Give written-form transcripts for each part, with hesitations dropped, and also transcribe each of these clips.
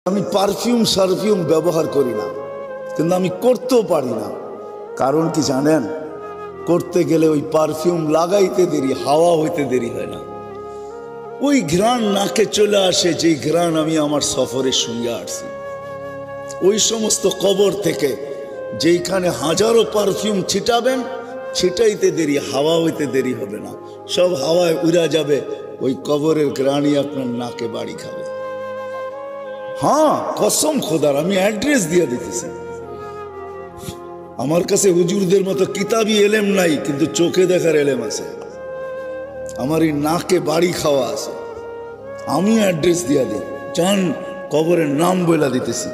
আমি পারফিউম সারফিউম ব্যবহার করি না, কিন্তু আমি করতেও পারি না। কারণ কি জানেন? করতে গেলে ওই পারফিউম লাগাইতে দেরি, হাওয়া হইতে দেরি হয় না। ওই ঘ্রাণ নাকে চলে আসে, যেই ঘ্রাণ আমি আমার সফরের সঙ্গে আসছি। ওই সমস্ত কবর থেকে যেইখানে হাজারো পারফিউম ছিটাবেন, ছিটাইতে দেরি, হাওয়া হইতে দেরি হবে না, সব হাওয়ায় উড়া যাবে। ওই কবরের ঘ্রাণই আপনার নাকে বাড়ি খাবে। হ্যাঁ, কসম খোদার, আমি অ্যাড্রেস দিয়ে দিতেছি। আমার কাছে হুজুরদের মতো কিতাবি এলেম নাই, কিন্তু চোখে দেখার এলেম আছে। আমার এই নাকে বাড়ি খাওয়া আছে। আমি অ্যাড্রেস দিয়ে দিই, যান কবরের নাম বলে দিতেছি।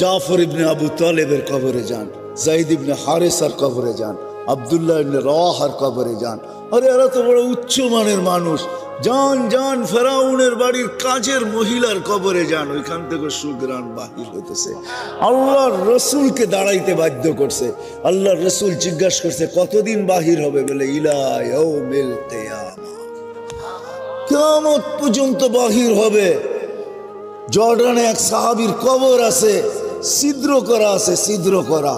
জাফর ইবনে আবু তালেবের কবরে যান, জাইদ ইবনে হারেসার কবরে যান, আব্দুল্লাহ ইবনে রাওয়াহার কবরে যান। আরে এরা তো বড় উচ্চ মানের মানুষ। যান যান ফেরাউনের বাড়ির কাজের মহিলার কবরে যান, ওইখান থেকে সুঘ্রাণ বাহির হইতেছে। আল্লাহর রসুলকে দাঁড়াইতে বাধ্য করছে। আল্লাহর রসুল জিজ্ঞাসা করছে, কতদিন বাহির হবে? বলে ইলা ইয়াউমিল কিয়ামা, কিয়ামত পর্যন্ত বাহির হবে। জর্ডানে এক সাহাবীর কবর আছে, ছিদ্র করা আছে, ছিদ্র করা।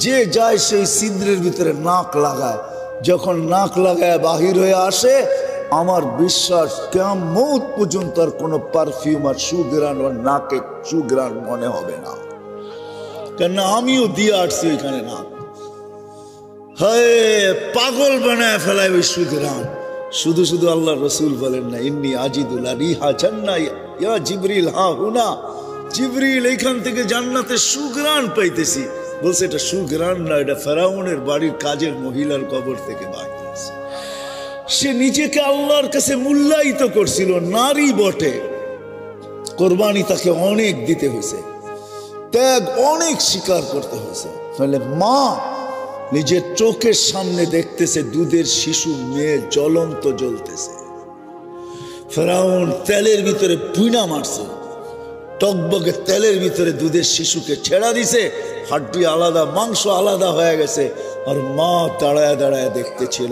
যে যায় সেই ছিদ্রের ভিতরে নাক লাগায়, যখন নাক লাগায় বাহির হয়ে আসে, আমার বিশ্বাস কিয়ামত পর্যন্ত আর কোনো পারফিউম আর সুঘ্রাণ ওর নাকে সুঘ্রাণ মনে হবে না। কেন আমিও দিয়ে আসছি ওইখানে নাক। হায়, পাগল বানায় ফেলায় ওই সুঘ্রাণ। শুধু শুধু আল্লাহ রসুল বলেন না, ইন্নি আজিদুল রিহা জান্নাহ ইয়া জিবরিল, হা হুনা জিবরিল, এইখান থেকে জান্নাতের সুঘ্রাণ পাইতেছি। বলছে এটা সুঘ্রাণ না, এটা ফেরাউনের বাড়ির কাজের মহিলার কবর থেকে বাইতেছে। সে নিজেকে আল্লাহর কাছে মূল্যায়িত করছিল, নারী বটে। কোরবানি তাকে অনেক দিতে হয়েছে, ত্যাগ অনেক স্বীকার করতে হয়েছে। ফলে মা নিজের চোখের সামনে দেখতেছে দুধের শিশু মেয়ে জ্বলন্ত জ্বলতেছে। ফেরাউন তেলের ভিতরে পুইনা মারছে, টকবগে তেলের ভিতরে দুধের শিশুকে ছেড়া দিছে। হাড্ডি আলাদা, মাংস আলাদা হয়ে গেছে। আর মা দাঁড়ায় দাঁড়ায় দেখতেছিল,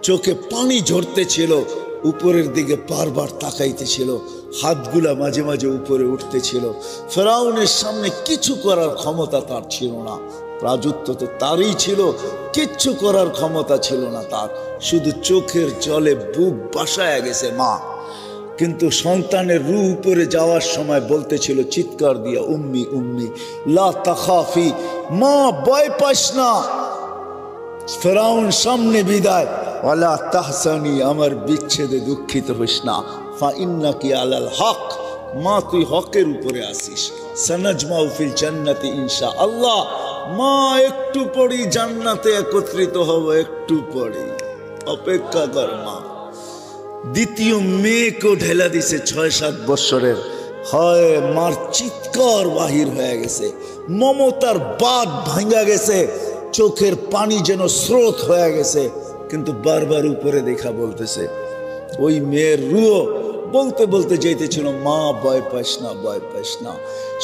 চোখে পানি ঝরতেছিল, উপরের দিকে বারবার তাকাইতেছিল, হাতগুলা মাঝে মাঝে উপরে উঠতেছিল। ফেরাউনের সামনে কিছু করার ক্ষমতা তার ছিল না। রাজত্ব তো তারই ছিল, কিচ্ছু করার ক্ষমতা ছিল না তার। শুধু চোখের জলে বুক বাসায় গেছে মা। কিন্তু সন্তানের রূহ উপরে যাওয়ার সময় বলতেছিল চিৎকার দিয়া, উম্মি উম্মি লা তাখাফি, মা ভয় পাস না। ফেরাউন সামনে বিদায়, ওয়ালা তাহসানি, আমার বিচ্ছেদে দুঃখিত হইস না। ফা ইন্নাকি আলাল হক, মা তুই হকের উপরে আসিস। সানাজমাউ ফিল জান্নাতি ইনশাআল্লাহ, মা একটু পরেই জান্নাতে একত্রিত হব, একটু পরেই, অপেক্ষা কর মা। দ্বিতীয় মেয়েকেও ঢেলা দিছে ৬-৭ বৎসরের। হয় মার চিৎকার বাহির হয়ে গেছে, মমতার বাঁধ ভাঙ্গা গেছে, চোখের পানি যেন স্রোত হয়ে গেছে। কিন্তু বারবার উপরে দেখা বলতেছে, ওই মেয়ের রুহ বলতে বলতে যেতেছিল, মা ভয় পাস না, ভয় পাস না।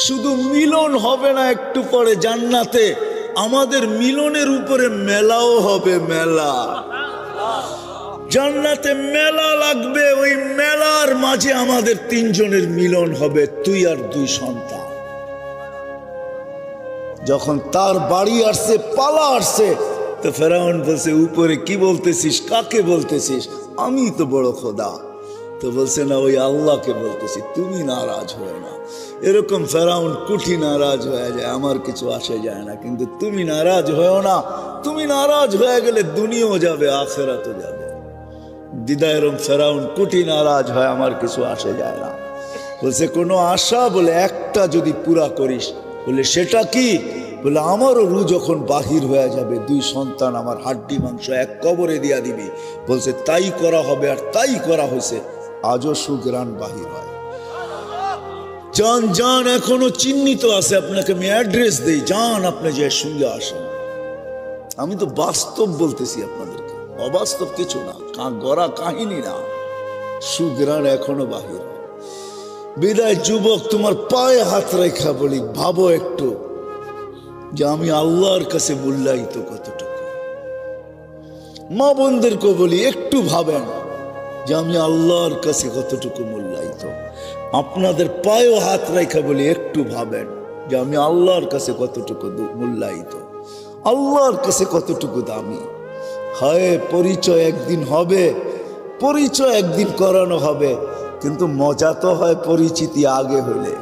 শুধু মিলন হবে না একটু পরে জান্নাতে, আমাদের মিলনের উপরে মেলাও হবে, মেলা। জান্নাতে মেলা লাগবে, ওই মেলার মাঝে আমাদের ৩ জনের মিলন হবে, তুই আর 2 সন্তান। যখন তার বাড়ি আসছে, পালা আসছে, তো ফেরাউন বলছে, উপরে কি বলতেছিস, কাকে বলতেছিস? আমি তো বড় খোদা। তো বলছে, না, ওই আল্লাহকে বলতেছি, তুমি নারাজ হয়ে না। এরকম ফেরাউন কুঠি নারাজ হয়ে যায়, আমার কিছু আসে যায় না, কিন্তু তুমি নারাজ হয়েও না। তুমি নারাজ হয়ে গেলে দুনিয়াও যাবে, আখিরাতও যাবে। দিদা এরম ফেরাউন কুঠি নারাজ হয়, আমার কিছু আসে যায় না। বলছে, কোনো আশা? বলে একটা যদি পুরা করিস। বলে সেটা কি? বলে আমারও রু যখন বাহির হয়ে যাবে, 2 সন্তান আমার হাড্ডি মাংস এক কবরে দিয়া দিবি। বলছে তাই করা হবে, আর তাই করা হয়েছে। আজও সুঘ্রাণ বাহির হয়। যান যান, এখনো চিহ্নিত আছে, আপনাকে আমি অ্যাড্রেস দেই, যান আপনি যে সঙ্গে আসেন। আমি তো বাস্তব বলতেছি আপনাদেরকে, অবাস্তব কিছু না, গড়া কাহিনী না। সুঘ্রাণ এখনো বাহির হয়। বিদায় যুবক, তোমার পায়ে হাত রেখা বলি, ভাবো একটু যে আমি আল্লাহর কাছে মূল্যায়িত কতটুকু। মা বোনদেরকে বলি, একটু ভাবেন যে আমি আল্লাহর কাছে কতটুকু মূল্যায়িত। আপনাদের পায়েও হাত রেখে বলি, একটু ভাবেন যে আমি আল্লাহর কাছে কতটুকু মূল্যায়িত, আল্লাহর কাছে কতটুকু দামি। হয় পরিচয় একদিন হবে, পরিচয় একদিন করানো হবে, কিন্তু মজা তো হয় পরিচিতি আগে হলে।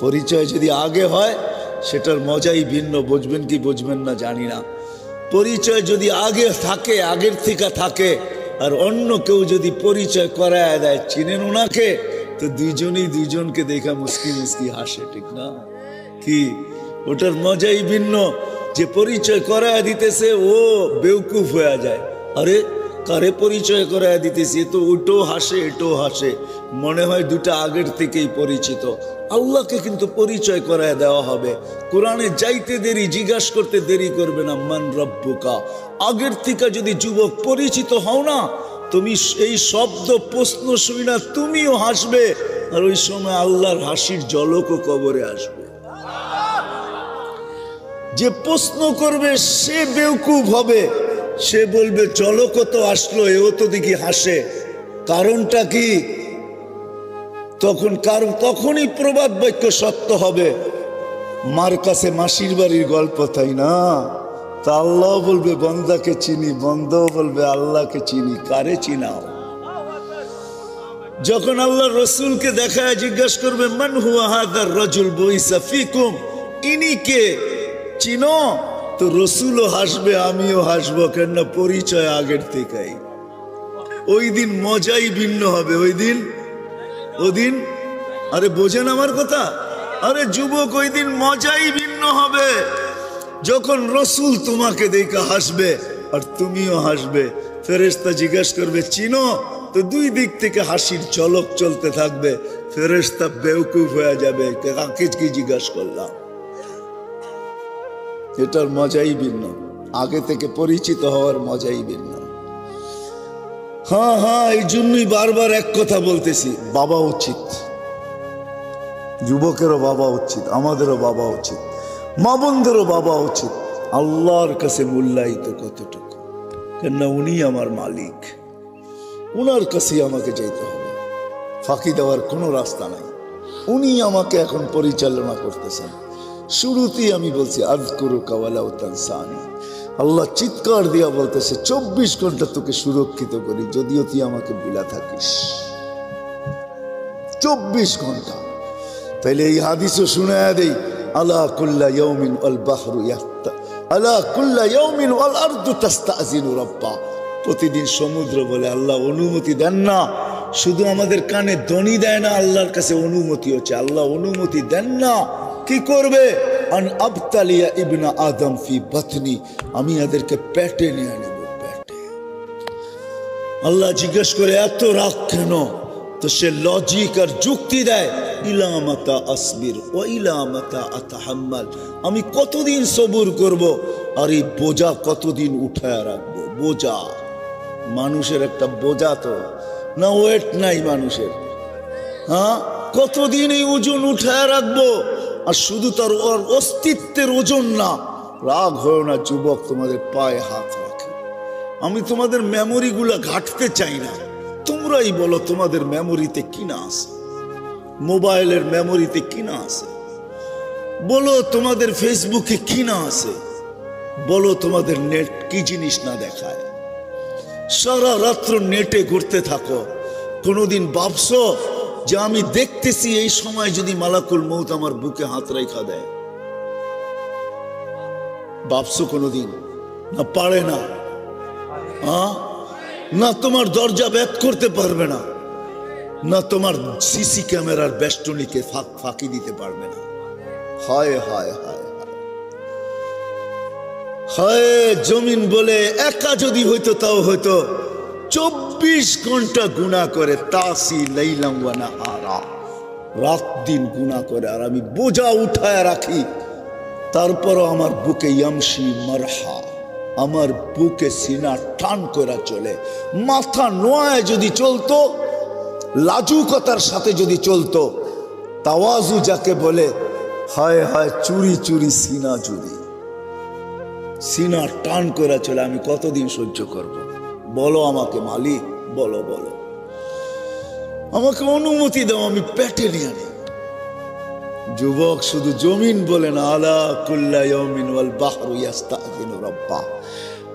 পরিচয় যদি আগে হয় সেটার মজাই ভিন্ন, বুঝবেন কি বুঝবেন না জানি না। পরিচয় যদি আগে থাকে, আগের থেকে থাকে, আর অন্য কেউ যদি পরিচয় করায় দেয়, চিনেন ওনাকে, তো দুইজনই দুইজনকে দেখা মুস্কি মুস্কি হাসে, ঠিক না? কি ওটার মজাই ভিন্ন। যে পরিচয় করায় দিতেছে ও বেউকুফ হয়ে যায়, আরে কারে পরিচয় করায় দিতেছি, তো ওটাও হাসে এটাও হাসে, মনে হয় দুটা আগের থেকেই পরিচিত। আল্লাহকে কিন্তু পরিচয় করায় দেওয়া হবে। কোরআনে যাইতে দেরি, জিজ্ঞাসা করতে দেরি করবে না, মান রব্বুকা। আগের থেকে যদি যুবক পরিচিত হও না, তুমি এই শব্দ প্রশ্ন শুনি না তুমিও হাসবে, আর ওই সময় আল্লাহর হাসির ঝলকও কবরে আসবে। যে প্রশ্ন করবে সে বেউকুফ হবে, সে বলবে ঝলক তো আসলো, এও তো দেখি হাসে, কারণটা কি? তখনই প্রবাদ বাক্য সত্য হবে। মার কাছে মাসির বাড়ির গল্প, তাই না? তা আল্লাহ বলবে বন্দাকে চিনি, বন্দাও বলবে আল্লাহকে চিনি, কারে চিনাও? যখন আল্লাহ রসুলকে দেখায় জিজ্ঞাসা করবে মান হুয়া হাদার রাজুল বুইসা ফিকুম, ইনি কে, চিনো? তো রসুলও হাসবে, আমিও হাসবো, কেননা পরিচয় আগের থেকেই। ওই দিন মজাই ভিন্ন হবে। ওদিন আরে বোঝেন আমার কথা? আরে যুবক, ওই দিন মজাই ভিন্ন হবে, যখন রসুল তোমাকে দেখে হাসবে আর তুমিও হাসবে। ফেরেশতা জিজ্ঞাসা করবে চিনো? তো দুই দিক থেকে হাসির ঝলক চলতে থাকবে। ফেরেশতা বেউকুফ হয়ে যাবে, কাকে কি জিজ্ঞাসা করলাম। এটার মজাই ভিন্ন, আগে থেকে পরিচিত হওয়ার মজাই ভিন্ন। হ্যাঁ হ্যাঁ, এই জন্যই বারবার এক কথা বলতেছি, বাবা উচিত, যুবকেরও বাবা উচিত, আমাদেরও বাবা উচিত, মা বোনদেরও বাবা উচিত। আল্লাহর কাছে মূল্যায়িত কতটুকু, কেননা উনি আমার মালিক, উনার কাছেই আমাকে যেতে হবে, ফাঁকি দেওয়ার কোনো রাস্তা নাই। উনি আমাকে এখন পরিচালনা করতেছেন। শুরুতেই আমি বলছি আযকুরুকা ওয়ালা তানসানি, আল্লাহ চিৎকার দিয়া বলতেছে 24 ঘন্টা তোকে সুরক্ষিত করি, যদিও তুই আমাকে ভুলা থাকিস। 24 ঘন্টা। তাইলে এই হাদিসও শুনায়া দেই, আলা কুল্লা ইয়াউমিন ওয়াল বাহরু ইয়াহতা, আলা কুল্লা ইয়াউমিন ওয়াল আরদু তাস্তাযিনু রাব্বা। প্রতিদিন সমুদ্র বলে আল্লাহ অনুমতি দেন না, শুধু আমাদের কানে ধ্বনি দেয় না, আল্লাহর কাছে অনুমতি হচ্ছে। আল্লাহ অনুমতি দেন না, কি করবে? আন আবতালিয়া ইবনা আদম ফি বাতনি, আমি এদেরকে পেটে নিয়ে নেব, পেটে। আল্লাহ জিজ্ঞেস করে এত রাগ কেন? তো সে লজিক আর যুক্তি দেয়, ইলামাতা আসবির ও ইলামাতা আতাহাম্মাল, আমি কতদিন সবুর করব, আর এই বোঝা কতদিন উঠায় রাখবো। বোঝা, মানুষের একটা বোঝা তো না, ওয়েট নাই মানুষের। হ্যাঁ, কতদিন এই ওজন উঠায় রাখবো? আর শুধু তার ওর অস্তিত্বের ওজন না। রাগ হয় না যুবক, তোমাদের পায়ে হাত রাখে। আমি তোমাদের মেমোরিগুলা ঘাটতে চাই না, তোমরাই বলো তোমাদের মেমোরিতে কি না আছে, মোবাইলের মেমোরিতে কি না আছে, বলো তোমাদের ফেসবুকে কি না আছে, বলো তোমাদের নেট কি জিনিস না দেখায়। সারা রাত্র নেটে ঘুরতে থাকো, কোনোদিন ভাবছো যে আমি দেখতেছি এই সময় যদি মালাকুল মউত আমার বুকে হাত রেখা দেয়? ভাবছো কোনোদিন? না, পারে না। না তোমার দরজা ভেদ করতে পারবে না, না তোমার সিসি ক্যামেরার বেষ্টনীকে ফাঁকি দিতে পারবে না। হায় হায় হায় হায়, জমিন বলে একা যদি হইতো তাও হইতো 24 ঘন্টা গুনাহ করে, তাসি লাইলাম ওয়া নাহারা, রাত দিন গুনাহ করে, আর আমি বোঝা উঠায় রাখি। তারপরও আমার বুকে ইয়ামশি মারহা, আমার বুকে সিনা টান করে চলে। মাথা নোয়ায় যদি চলতো, লাজুকতার সাথে যদি চলতো, তাওয়াজু যাকে বলে, হায় হায় চুরি চুরি সিনা চুরি, সিনা টান করে চলে। আমি কতদিন সহ্য করব? বলো আমাকে মালিক, বলো বলো। আমাকে অনুমতি দাও, আমি পেটে নিয়ে আনি। যুবক শুধু জমিন বলে না, আলা কুল্লা ইয়াউমিন ওয়াল বাহরু ইস্তাযিনু রাব্বা,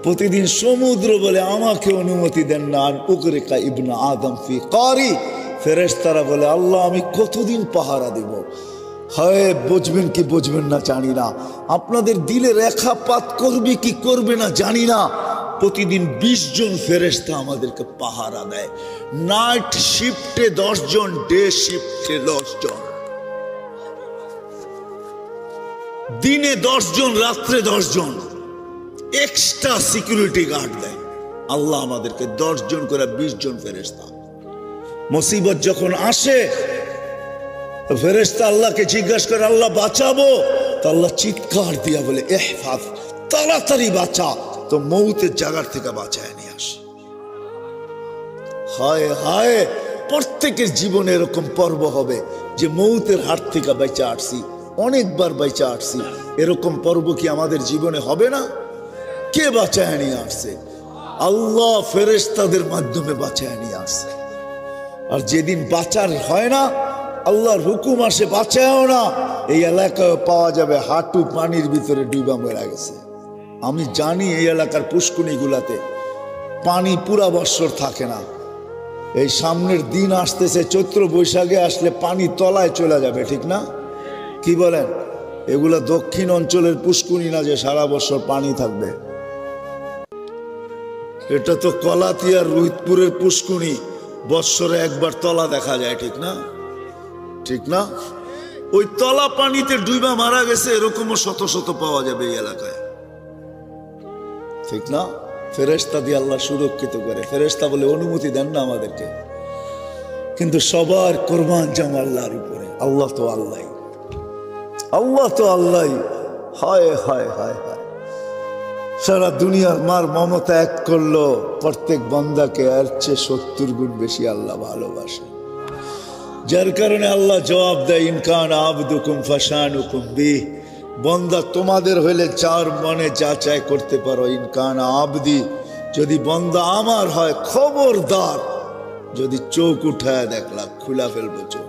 প্রতিদিন সমুদ্র বলে আমাকে অনুমতি দেন না। আর উগরিকা ইবনে আদম ফি কারি, ফেরেশতারা বলে আল্লাহ আমি কতদিন পাহারা দেব। হয় বুঝবেন কি বুঝবেন না জানি না, আপনাদের দিলে রেখাপাত করবে কি করবে না জানি না, প্রতিদিন 20 জন ফেরেশতা আমাদেরকে পাহারা দেয়। নাইট শিফটে 10 জন, ডে শিফটে 10 জন, দিনে 10 জন, রাত্রে 10 জন এক্সট্রা সিকিউরিটি গার্ড দেয়। আল্লাহ আমাদেরকে 10 জন করে 20 জন ফেরেশতা। মুসিবত যখন আসে ফেরেশতা আল্লাহকে জিজ্ঞাসা করে আল্লাহ বাঁচাবো, তো আল্লাহ চিৎকার দিয়া বলে ইহফাজ, তাড়াতাড়ি বাঁচা, তো মৌতের জায়গার থেকে বাঁচায় নিয়ে আসে। হায় হায়, প্রত্যেকের জীবনে এরকম পর্ব হবে যে মৌতের হাত থেকে বেঁচে আসছি, অনেকবার বেঁচে আসছি, এরকম পর্ব কি আমাদের জীবনে হবে না? কে বাঁচায় নিয়ে আসছে? আল্লাহ ফেরেশতাদের মাধ্যমে বাঁচায় নিয়ে আসছে। আর যেদিন বাঁচার হয় না, আল্লাহর হুকুম আসে বাঁচায়ও না, এই এলাকায় পাওয়া যাবে হাঁটু পানির ভিতরে ডুবা মেরা গেছে। আমি জানি এই এলাকার পুষ্কুনি গুলাতে পানি পুরা বৎসর থাকে না। এই সামনের দিন আসতেছে, চৈত্র বৈশাখে আসলে পানি তলায় চলে যাবে, ঠিক না? কি বলেন? এগুলা দক্ষিণ অঞ্চলের পুষ্কুনি না যে সারা বছর পানি থাকবে। এটা তো কলাতিয়ার রোহিতপুরের পুষ্কুনি, বৎসরে একবার তলা দেখা যায়, ঠিক না? ঠিক না? ওই তলা পানিতে ডুবা মারা গেছে এরকমও শত শত পাওয়া যাবে এই এলাকায়, ঠিক না? ফেরেশতা দিয়ে আল্লাহ সুরক্ষিত করে। ফেরেশতা বলে অনুমতি দেন না আমাদেরকে, কিন্তু সবার কোরবান জাম আল্লাহর উপরে। আল্লাহ তো আল্লাহ, আল্লাহ তো আল্লাহ। হায় হায় হায় হায়, সারা দুনিয়ার মার মমতা এক করলো, প্রত্যেক বান্দাকে এর চেয়ে 70 গুণ বেশি আল্লাহ ভালোবাসে। যার কারণে আল্লাহ জবাব দেয় ইনকান আবদুকুম ফাশানুকুম বিহ, বন্দা তোমাদের হইলে যার মনে যা চায় করতে পারো। ইনকান আবদি, যদি বন্দা আমার হয় খবরদার, যদি চোখ উঠায় দেখলা খুলা ফেলবো চোখ।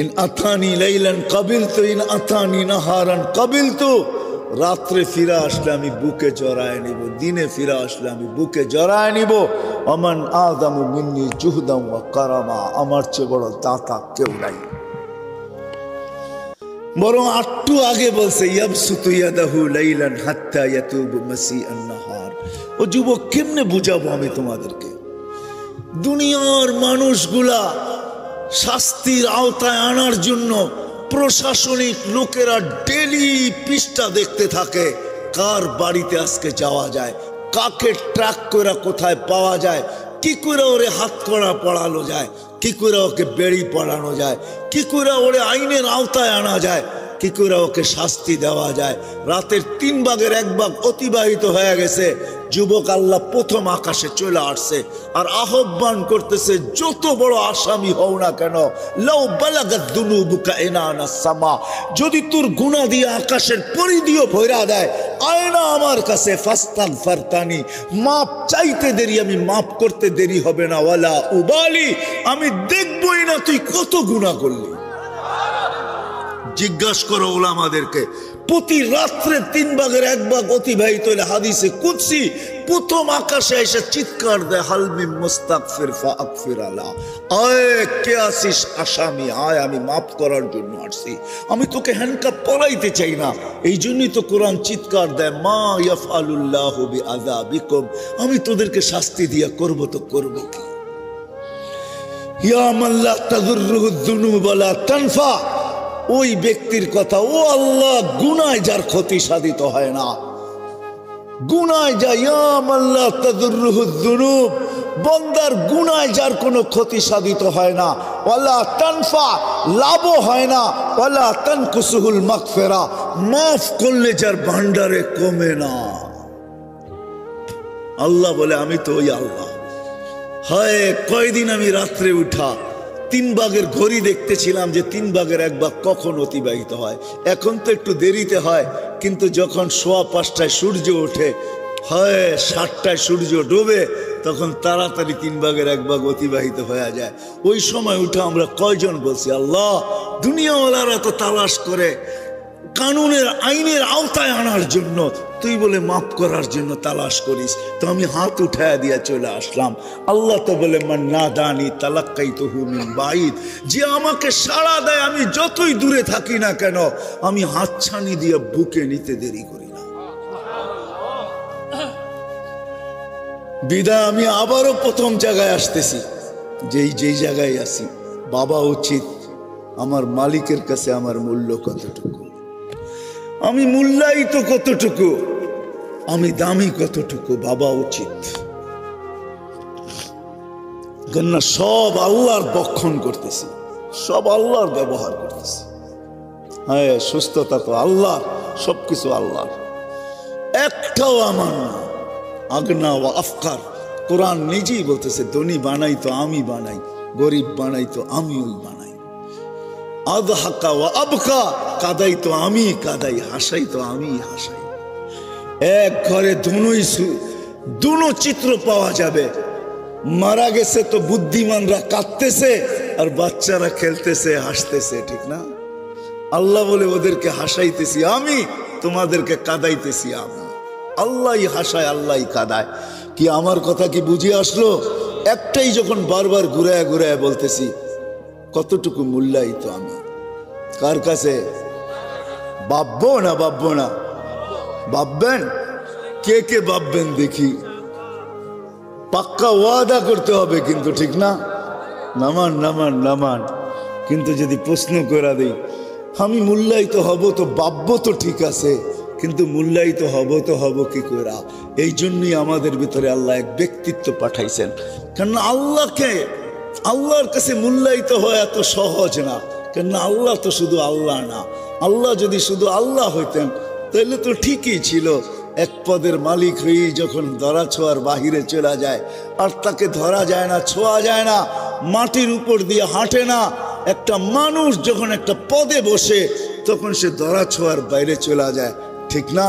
ইন আতানি লাইলান কাবিলতু, ইন আতানি নাহারান কাবিলতু, রাত্রে ফিরে আসলে আমি বুকে জড়ায় নিব, দিনে ফিরে আসলে আমি বুকে জড়ায় নিব। আমান আদামু মিন্নি জুহদাম ওয়া কারামা, আমার চেয়ে বড় দাতা কেউ নাই। বরং একটু আগে বলছে ইয়াবসুতু ইয়াদাহু লাইলান হাত্তা ইয়াতুবু মাসিআন নাহার। ও যুবক, কেমনে বুঝাবো আমি তোমাদেরকে? দুনিয়ার মানুষগুলা শাস্তির আওতায় আনার জন্য প্রশাসনিক লোকেরা ডেলি পৃষ্ঠা দেখতে থাকে, কার বাড়িতে আজকে যাওয়া যায়, কাকে ট্র্যাক করে কোথায় পাওয়া যায়, কি করে ওরে হাত করা পড়ানো যায়, কি করে ওকে বেড়ি পড়ানো যায়, কি করে ওরে আইনের আওতায় আনা যায়, কি করে ওকে শাস্তি দেওয়া যায়। রাতের 3 ভাগের 1 ভাগ অতিবাহিত হয়ে গেছে, যুবক আল্লাহ প্রথম আকাশে চলে আসছে আর আহ্বান করতেছে, যত বড় আসামি হও না কেন, লাউ বালাগাত দুনুবুকা ইনানা সামা, যদি তোর গুনাহ দিয়ে আকাশের পরিধিও ভরা দেয়, আয় না আমার কাছে ফাস্তাগফারতানি, মাপ চাইতে দেরি, আমি মাপ করতে দেরি হবে না। ওয়ালা উবালি, আমি দেখবই না তুই কত গুনাহ করলি। জিজ্ঞাসা করো ওলামাদেরকে, প্রতি রাত্রে 3 ভাগের 1 ভাগ অতিবাহিত হলে হাদিসে কুদসি প্রথম আকাশে এসে চিৎকার দেয়, হালমি মুস্তাগফির ফাগফির আলা, আয় কে আসিস আসামি, আয় আমি মাফ করার জন্য আসছি, আমি তোকে হ্যান্ডকাপ পরাইতে চাই না। এই জন্যই তো কোরআন চিৎকার দেয়, মা ইয়াফআলুল্লাহু বিআযাবিকুম, আমি তোদেরকে শাস্তি দিয়া করব তো করব কি। ইয়া মান লা তাযুররুহু যুনুব ওয়ালা তানফা, ওই ব্যক্তির কথা, ও আল্লাহ গুনায় যার ক্ষতি সাধিত হয় না, গুনায় যা, ইয়া মান লা তাযুররুহু যুনুব, বান্দার গুনায় যার কোনো ক্ষতি সাধিত হয় না, ওয়ালা তানফা, লাভও হয় না, ওয়ালা তানকুসুহুল মাগফিরা, মাফ করলে যার ভান্ডারে কমে না। আল্লাহ বলে আমি তো ওই আল্লাহ। হয় কয়দিন আমি রাত্রে উঠা 3 ভাগের ঘড়ি দেখতেছিলাম যে 3 ভাগের 1 ভাগ কখন অতিবাহিত হয়। এখন তো একটু দেরিতে হয়, কিন্তু যখন সোয়া 5টায় সূর্য ওঠে হয় 7টায় সূর্য ডোবে, তখন তাড়াতাড়ি 3 ভাগের 1 ভাগ অতিবাহিত হয়ে যায়। ওই সময় উঠে আমরা কয়জন বলছি আল্লাহ, দুনিয়াওয়ালারা তো তালাশ করে কানুনের আইনের আওতায় আনার জন্য, তুই বলে মাফ করার জন্য তালাশ করিস, তো আমি হাত উঠায় দিয়ে চলে আসলাম। আল্লাহ তো বলে মান নাদানি তালাক্কাইতুহু মিন বাঈদ, যে আমাকে সাড়া দেয় আমি যতই দূরে থাকি না কেন আমি হাতছানি দিয়ে বুকে নিতে দেরি করি না। বিদায় আমি আবারও প্রথম জায়গায় আসতেছি, যেই জায়গায় আছি বাবা উচিত আমার মালিকের কাছে আমার মূল্য কতটুকু, আমি মূল্যায়িত কতটুকু, আমি দামি কতটুকু বাবা উচিত। কেননা সব আল্লাহর বক্ষণ করতেছি, সব আল্লাহর ব্যবহার করতেছি। হ্যাঁ, সুস্থতা তো আল্লাহর, সবকিছু আল্লাহর, একটাও আমার না। আগনা ও আফকার, কোরআন নিজেই বলতেছে ধনী বানাই তো আমি বানাই, গরিব বানাই তো আমি ওই বানাই। আদহাকা ও আবকা, কাদাই তো আমি কাদাই, হাসাই তো আমি হাসাই। এক ঘরে দুনো চিত্র পাওয়া যাবে। মারা গেছে তো বুদ্ধিমানরা কাঁদতেছে আর বাচ্চারা খেলতেছে হাসতেছে, ঠিক না? আল্লাহ বলে ওদেরকে হাসাইতেছি আমি, তোমাদেরকে কাদাইতেছি আমি। আল্লাহই হাসায়, আল্লাহই কাদায়। কি আমার কথা কি বুঝে আসলো? একটাই যখন বারবার ঘুরায় ঘুরায় বলতেছি, কতটুকু মূল্যায়িত আমি কার কাছে? ভাববো না ভাববো না? ভাববেন? কে কে ভাববেন দেখি? পাক্কা ওয়াদা করতে হবে কিন্তু, ঠিক না? নামান নামান নামান। কিন্তু যদি প্রশ্ন করে দিই আমি মূল্যায়িত হব তো ভাববো তো ঠিক আছে, কিন্তু মূল্যায়িত হব তো হব কি করে? এই জন্যই আমাদের ভিতরে আল্লাহ এক ব্যক্তিত্ব পাঠাইছেন। কারণ আল্লাহর কাছে মূল্যায়িত হওয়া এত সহজ না। কেন আল্লাহ তো শুধু আল্লাহ না। আল্লাহ যদি শুধু আল্লাহ হইতেন তাহলে তো ঠিকই ছিল। এক পদের মালিক হয়ে যখন ধরা ছোঁয়ার বাহিরে চলে যায়, আর তাকে ধরা যায় না, ছোঁয়া যায় না, মাটির উপর দিয়ে হাঁটে না। একটা মানুষ যখন একটা পদে বসে তখন সে ধরা ছোঁয়ার বাইরে চলে যায়, ঠিক না?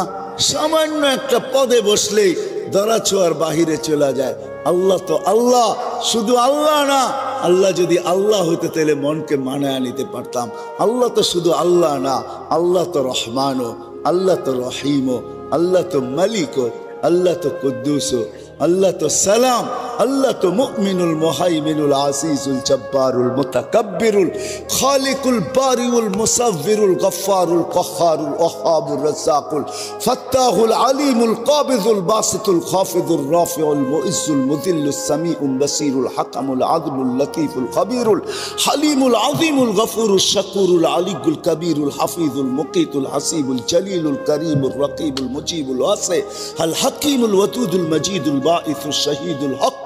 সামান্য একটা পদে বসলেই ধরা ছোঁয়ার বাহিরে চলে যায়। আল্লাহ তো আল্লাহ, শুধু আল্লাহ না। আল্লাহ যদি আল্লাহ হইতে তাহলে মনকে মানায় নিতে পারতাম। আল্লাহ তো শুধু আল্লাহ না, আল্লাহ তো রহমানও, আল্লাহ তো রহিমও, আল্লাহ তো মালিকও, আল্লাহ তো কুদ্দুসও, আল্লাহ তো সালাম, আল্লাহ তো মুমিনুল মুহাইমিনুল আসিসুল জব্বারুল মুতাকাব্বিরুল খালিকুল বারিউল মুসাవ్বিরুল গফফারুল কহ্হারুল ওয়াহ্হাবুর রাজ্জাকুল ফাত্তাহুল আলিমুল কাবিযুল বাসিতুল খাফিযুর রাফিউল মুইজ্জুল মুযিল্লুস সামিউল বাসিরুল হাকামুল আদলুল লতীফুল খবীরুল হালিমুল আযীমুল গফুরুশ শাকুরুল আলিয়ুল কবীরুল হাফিজুল মুকিতুল হাসিবুল জলিলুল করিমুর রকিবুল মুজিবুল ওয়াসি আল হাকিমুল ওয়াদুদুল মজিদুল বাঈসুশ শাহীদুল হক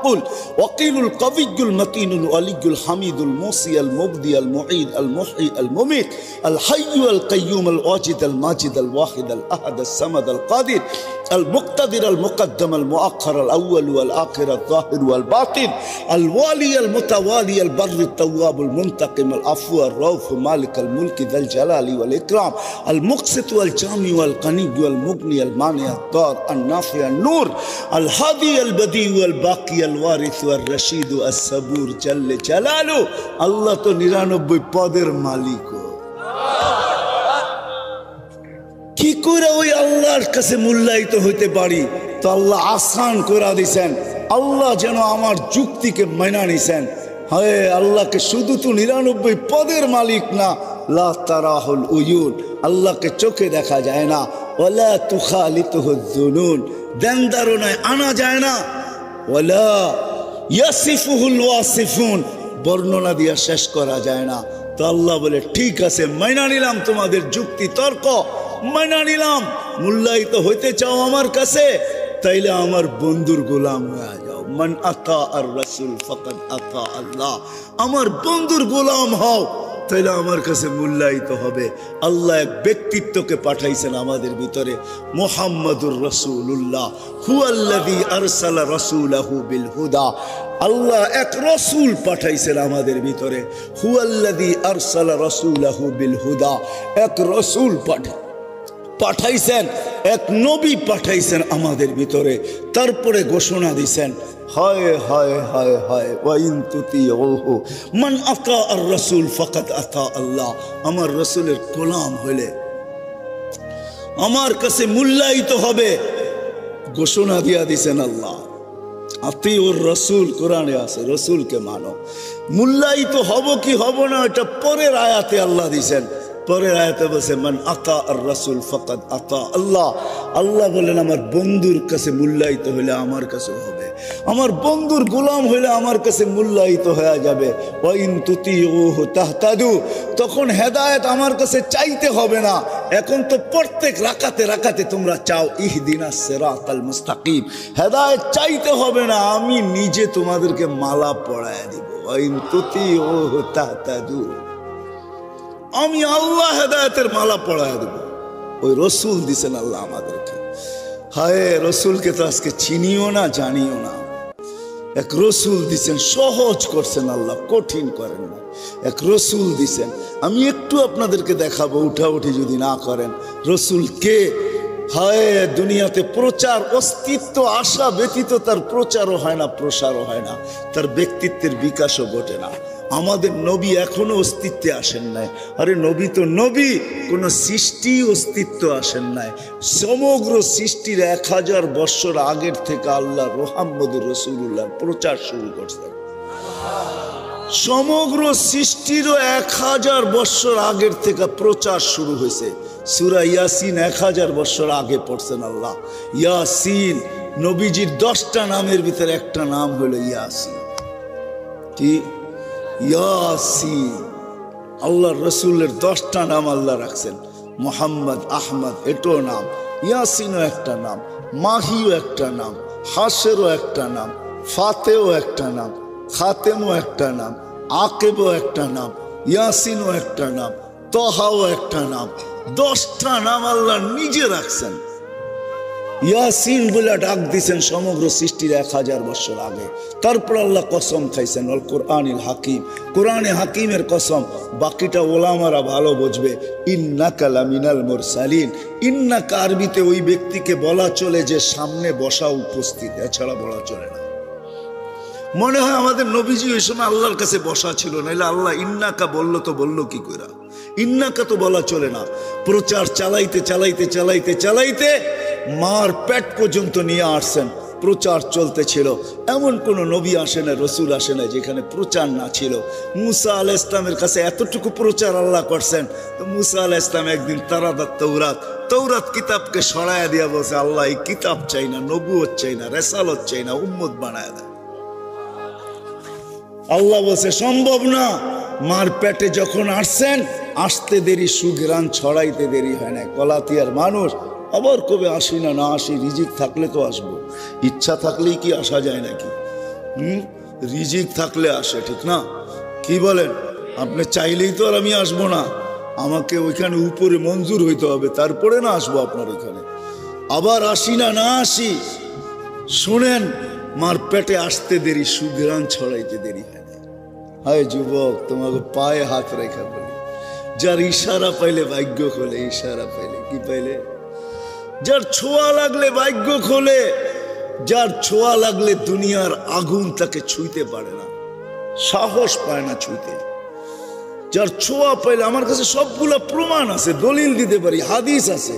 وقيل القوي المتين الولي الحميد الموصي المبدي المعيد المحيي المميت الحي القيوم الواجد الماجد الواحد الأحد الصمد القادر المقتدر المقدم المؤخر الأول والآخر الظاهر والباطن الوالي المتوالي البر التواب المنتقم العفو الرؤوف مالك الملك ذا الجلال والإكرام المقسط والجامع والغني والمغني المانع الضار النافع النور الهادي البديع والباقي الوارث والرشيد الصبور جل جلاله الله تو 99 পদের মালিক। কি করে ওই আল্লাহর কাছে মূল্যায়িত হইতে পারি? তো আল্লাহ আসান করে দিয়েছেন। আল্লাহ যেন আমার যুক্তিকে মানা নিছেন। হ্যাঁ, আল্লাহকে শুধু তো 99 পদের মালিক না, লা তারাহুল উয়ুন, আল্লাহকে চোখে দেখা যায় না, ওয়ালা তুখালিতুহুজ জুনুন, ধ্যান ধারণায় আনা যায় না, ওয়ালা ইয়াসিফুহুল ওয়াসিফুন, বর্ণনা দিয়ে শেষ করা যায় না। তো আল্লাহ বলে ঠিক আছে, মাইনা নিলাম তোমাদের যুক্তি তর্ক, মাইনা নিলাম। মূল্যায়িত হইতে চাও আমার কাছে, তাইলে আমার বন্ধুর গোলাম হয়ে যাও। মান আতা আর রাসূল ফাকাদ আতা আল্লাহ, আমার বন্ধুর গোলাম হও, তাইলে আমার কাছে মূল্যায়িত হবে। আল্লাহ এক ব্যক্তিত্বকে পাঠাইছেন আমাদের ভিতরে, মুহাম্মাদুর রাসূলুল্লাহ হুয়াল্লাযী আরসালা রাসূলাহু বিল হুদা। আল্লাহ এক রসুল পাঠাইছেন আমাদের ভিতরে, হুয়াল্লাযী আরসালা রাসূলাহু বিল হুদা, এক রসুল পাঠাই। পাঠাইছেন, এক নবী পাঠাইছেন আমাদের ভিতরে, তারপরে ঘোষণা দিছেন হায় হায় হায় হায় ওয়াইন তুতিউহু মান আতা আর রাসূল ফাকাদ আতা আল্লাহ। আমার রাসূলের গোলাম হইলে আমার কাছে মূল্যায়িত হবে, ঘোষণা দিয়া দিছেন আল্লাহ। আতিউর রাসূল কোরআনে আছে, রাসূলকে মানো। মূল্যায়িত হব কি হব না এটা পরের আয়াতে আল্লাহ দিছেন। পরের আয়াতে বলছে মান আতা আর রাসূল ফাকাদ আতা আল্লাহ। আল্লাহ বলেন আমার বন্ধুর কাছে মূল্যায়িত হইলে আমার কাছে হবে, আমার বন্ধুর গোলাম হইলে আমার কাছে মূল্যায়িত হয়ে যাবে। ওয়াইন তুতিউহু তাহতাদু, তখন হেদায়েত আমার কাছে চাইতে হবে না। এখন তো প্রত্যেক রাকাতে রাকাতে তোমরা চাও ইহদিনাস সিরাতাল মুস্তাকিম, হেদায়েত চাইতে হবে না, আমি নিজে তোমাদেরকে মালা পরায়া দিব। ওয়াইন তুতিউহু তাহতাদু, আমি আল্লাহ হেদায়েতের মালা পরায়া দেব। ওই রসুল দিছেন আল্লাহ আমাদেরকে। হায় রসুলকে তো আজকে চিনিও না জানিও না। এক রসুল দিছেন, সহজ করছেন আল্লাহ, কঠিন করেন না। এক রসুল দিছেন, আমি একটু আপনাদেরকে দেখাবো, উঠাউঠি যদি না করেন। রসুল কে? হায় দুনিয়াতে প্রচার অস্তিত্ব আসা ব্যতীত তার প্রচারও হয় না, প্রসারও হয় না, তার ব্যক্তিত্বের বিকাশও ঘটে না। আমাদের নবী এখনো অস্তিত্বে আসেন নাই। আরে নবী তো নবী, কোন সৃষ্টি অস্তিত্ব আসেন নাই। সমগ্র সৃষ্টির 1000 বৎসর আগের থেকে আল্লাহ মুহাম্মদুর রাসূলুল্লাহ প্রচার শুরু করছেন। সমগ্র সৃষ্টিরও 1000 বৎসর আগের থেকে প্রচার শুরু হয়েছে। সূরা ইয়াসিন 1000 বৎসর আগে পড়ছেন আল্লাহ। ইয়াসিন নবীজির 10টা নামের ভিতরে একটা নাম হলো ইয়াসিন। কি? ইয়াসিন। আল্লাহর রসুলের 10টা নাম আল্লাহ রাখছেন। মোহাম্মদ, আহমদ এটাও নাম, ইয়াসিনও একটা নাম, মাহিও একটা নাম, হাসেরও একটা নাম, ফাতেও একটা নাম, খাতেমও একটা নাম, আকেবও একটা নাম, ইয়াসিনও একটা নাম, তহাও একটা নাম। 10টা নাম আল্লাহ নিজে রাখছেন। ইয়াসিন বলে ডাক দিছেন সমগ্র সৃষ্টির 1000 বছর আগে। তারপর আল্লাহ কসম খাইছেন আল কোরআনিল হাকিম, কোরআনে হাকিমের কসম। বাকিটা ওলামারা ভালো বুঝবে। ইন্নাকা লামিনাল মুরসালিন, ইন্নাকা আরবিতে ওই ব্যক্তিকে বলা চলে যে সামনে বসা উপস্থিত, এছাড়া বলা চলে না। মনে হয় আমাদের নবীজি ওই সময় আল্লাহর কাছে বসা ছিল, নাইলে আল্লাহ ইন্নাকা বললো তো বললো কি করে? ইন্নাকা তো বলা চলে না। প্রচার চালাইতে চালাইতে চালাইতে চালাইতে মার পেট পর্যন্ত নিয়ে আসছেন, প্রচার চলতেছিল। এমন কোন নবী আসে না, রসুল আসে না যেখানে প্রচার না ছিল। মুসা আলাইহিস ইসলামের কাছে এতটুকু প্রচার আল্লাহ করছেন। তো মুসা আলাইহিস ইসলাম একদিন তারাদাত তৌরাত কিতাবকে সরাইয়া দিয়া বলছে আল্লাহ এই কিতাব চাই না, নবুয়ত চাই না, রেসালত চাই না, উম্মত বানায় দেয়। আল্লাহ বলছে সম্ভব না। মার পেটে যখন আসছেন, আসতে দেরি, সুঘ্রাণ ছড়াইতে দেরি হয় না। কলাতিয়ার মানুষ আবার কবে আসি না, না আসি, রিজিক থাকলে তো আসবো। ইচ্ছা থাকলেই কি আসা যায় নাকি? রিজিক থাকলে আসে, ঠিক না? কি বলেন? আপনি চাইলেই তো আর আমি আসবো না, আমাকে ওইখানে উপরে মঞ্জুর হইতে হবে, তারপরে না আসবো আপনার ওইখানে। আবার আসি না, না আসি। শুনেন, মার পেটে আসতে দেরি, সুঘ্রাণ ছড়াইতে দেরি হয় না। হায় যুবক, তোমাকে পায়ে হাত রেখা বলি, যার ইশারা পাইলে ভাগ্য খোলে। ইশারা পাইলে কি পাইলে? যার ছোঁয়া লাগলে ভাগ্য খোলে, যার ছোঁয়া লাগলে দুনিয়ার আগুন তাকে ছুঁইতে পারে না, সাহস পায় না ছুঁইতে। যার ছোঁয়া পাইলে, আমার কাছে সবগুলা প্রমাণ আছে, দলিল দিতে পারি, হাদিস আছে।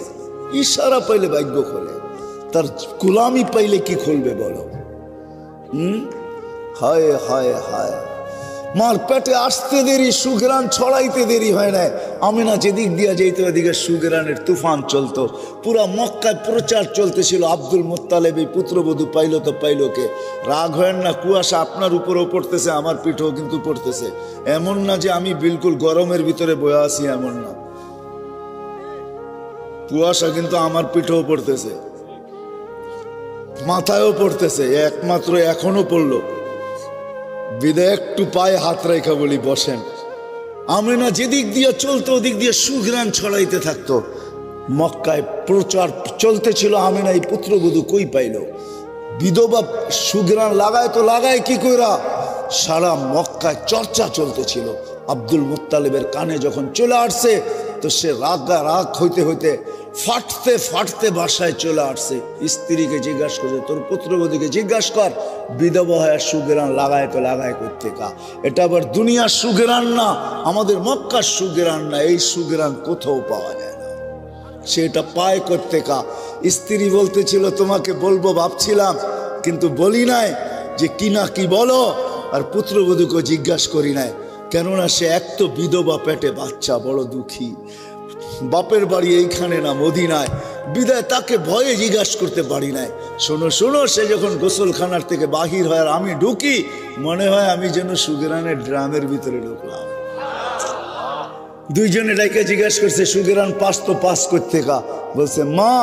ইশারা পাইলে ভাগ্য খোলে, তার গোলামি পাইলে কি খুলবে বলো? হায় হায় হায়। মার পেটে আসতে দেরি, সুঘ্রাণ ছড়াইতে দেরি হয় না। আমিনা যেদিক দিয়া যেত ওদিকে সুঘ্রাণের তুফান চলতো। পুরা মক্কায় প্রচার চলতেছিল। আব্দুল মুত্তালিব এই পুত্রবধূ পাইল তো পাইল কে? রাগ হয় না, কুয়াশা আপনার উপরেও পড়তেছে, আমার পিঠেও কিন্তু পড়তেছে। এমন না যে আমি বিলকুল গরমের ভিতরে বয়ে আছি, এমন না। কুয়াশা কিন্তু আমার পিঠেও পড়তেছে, মাথায়ও পড়তেছে, একমাত্র এখনো পড়লো। বিদায় একটু পায়ে হাত রেখা বলি বসেন। আমিনা যেদিক দিয়ে চলতো ওদিক দিয়ে সুঘ্রাণ ছড়াইতে থাকতো। মক্কায় প্রচার চলতেছিল। আমিনা এই পুত্রবধূ কই পাইল? বিধবা সুঘ্রাণ লাগায় তো লাগায় কি কইরা? সারা মক্কায় চর্চা চলতেছিল। আব্দুল মুত্তালিবের কানে যখন চলে আসছে তো সে রাগ হইতে হইতে ফাটতে ফাটতে বাসায় চলে আসছে। স্ত্রীকে জিজ্ঞাসা করছে, তোর পুত্রবধূকে জিজ্ঞাসা কর বিধবা হয়ে সুগেরান লাগায় তো লাগায় করতে কা। এটা আবার দুনিয়ার সুগেরান না, আমাদের মক্কার সুগেরান না, এই সুগেরান কোথাও পাওয়া যায় না, সেটা পায় করতে কা। স্ত্রী বলতেছিল তোমাকে বলবো ভাবছিলাম কিন্তু বলি নাই যে কি না কি বলো, আর পুত্রবধূকে জিজ্ঞাসা করি নাই, কেননা সে এক তো বিধবা, পেটে বাচ্চা, বড় দুঃখী, বাপের বাড়ি এইখানে না মদিনায়, বিদায় তাকে ভয়ে জিজ্ঞাসা করতে পারি নাই। শোনো শোনো, সে যখন গোসলখানার থেকে বাহির হয় আর আমি ঢুকি, মনে হয় আমি যেন সুগেরানের ড্রামের ভিতরে ঢুকলাম। দুইজনে ডাইকে জিজ্ঞাসা করছে সুগেরান পাস তো পাস করতে কা। বলছে মা